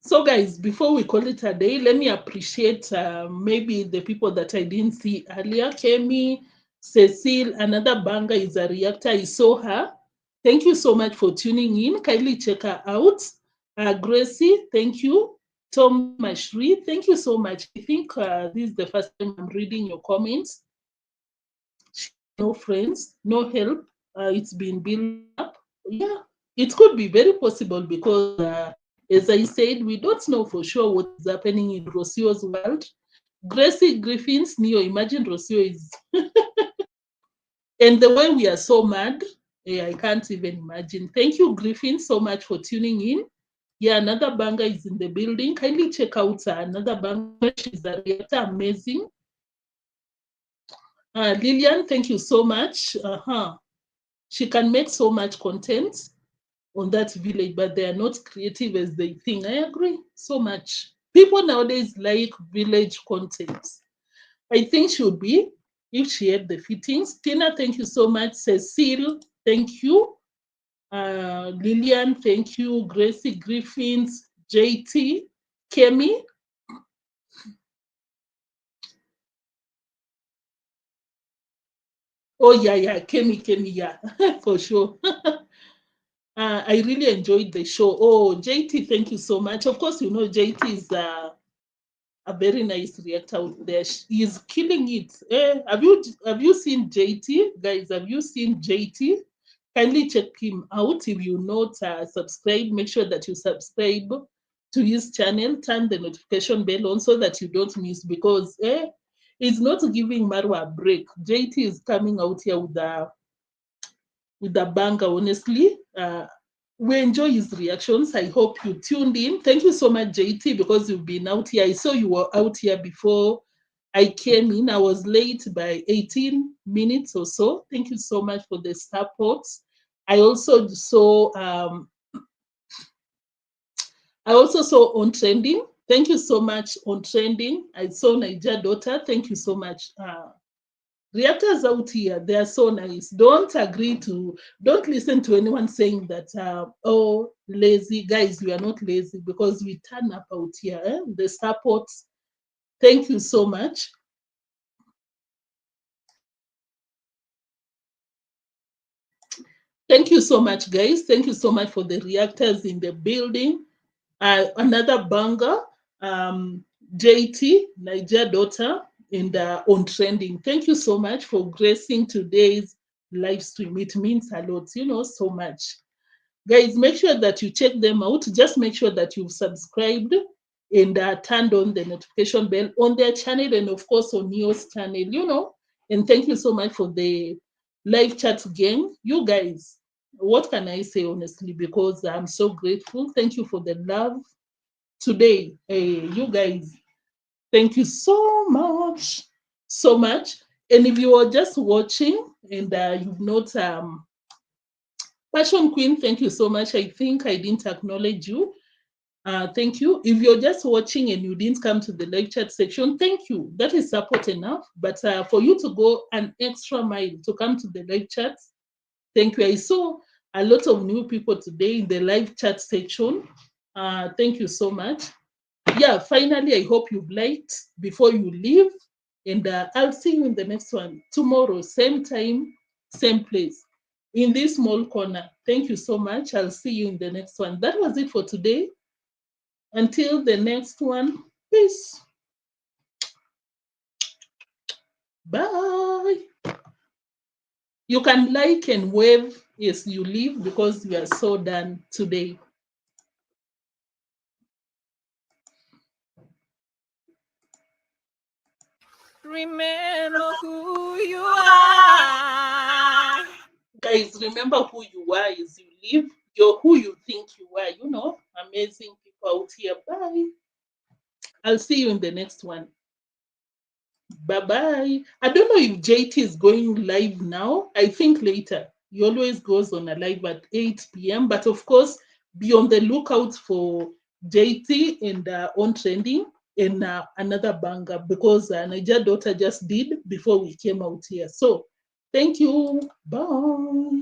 So guys, before we call it a day, let me appreciate maybe the people that I didn't see earlier. Kemi, Cecile, another banger is a reactor. I saw her. Thank you so much for tuning in. Kindly check her out. Gracie, thank you. Tom Mashri, thank you so much. I think this is the first time I'm reading your comments. No friends, no help. It's been built up. Yeah, it could be very possible because as I said, we don't know for sure what is happening in Rocio's world. Gracie Griffin's Neo, imagine Rocio is. And the way we are so mad, I can't even imagine. Thank you, Griffin, so much for tuning in. Yeah, another banger is in the building. Kindly check out another banger. She's a reactor, amazing. Lillian, thank you so much. She can make so much content on that village, but they are not creative as they think. I agree so much. People nowadays like village content. I think she would be if she had the fittings. Tina, thank you so much. Cecile, thank you. Lillian, thank you. Gracie Griffins, JT, Kemi. Oh, yeah, Kemi, yeah, for sure. I really enjoyed the show. Oh, JT, thank you so much. Of course, you know JT is a very nice reactor out there. He's killing it. Have you seen JT? Guys, have you seen JT? Kindly check him out. If you not subscribe, make sure that you subscribe to his channel. Turn the notification bell on so that you don't miss, because he's not giving Marwa a break. JT is coming out here with a banger, honestly. We enjoy his reactions. I hope you tuned in. Thank you so much, JT, because you've been out here. I saw you were out here before I came in. I was late by 18 minutes or so. Thank you so much for the support. I also saw ontrending. Thank you so much, ontrending. I saw Niger daughter. Thank you so much. Reactors out here, they are so nice. Don't listen to anyone saying that, oh, lazy. Guys, we are not lazy, because we turn up out here. The support. Thank you so much. Thank you so much, guys. Thank you so much for the reactors in the building. Another banger, JT, Niger daughter, and ontrending. Thank you so much for gracing today's live stream. It means a lot, so much. Guys, make sure that you check them out. Just make sure that you've subscribed and turned on the notification bell on their channel, and of course on Neo's channel, And thank you so much for the live chat gang. You guys, what can I say, honestly, because I'm so grateful. Thank you for the love today. You guys, thank you so much. And if you are just watching and you've not Passion Queen, thank you so much. I think I didn't acknowledge you. Thank you. If you're just watching and you didn't come to the live chat section, thank you. That is support enough. But for you to go an extra mile to come to the live chat, thank you. I saw a lot of new people today in the live chat section. Thank you so much. Yeah, finally, I hope you've liked before you leave. And I'll see you in the next one tomorrow, same time, same place, in this small corner. Thank you so much. I'll see you in the next one. That was it for today. Until the next one, peace. Bye. You can like and wave as you leave, because we are so done today. Remember who you are. Guys, remember who you are as you live. You're who you think you are, amazing people out here. Bye. I'll see you in the next one. Bye-bye. I don't know if JT is going live now. I think later. He always goes on a live at 8 p.m. But of course, be on the lookout for JT and ontrending and another banger, because Niger daughter just did before we came out here. So thank you. Bye.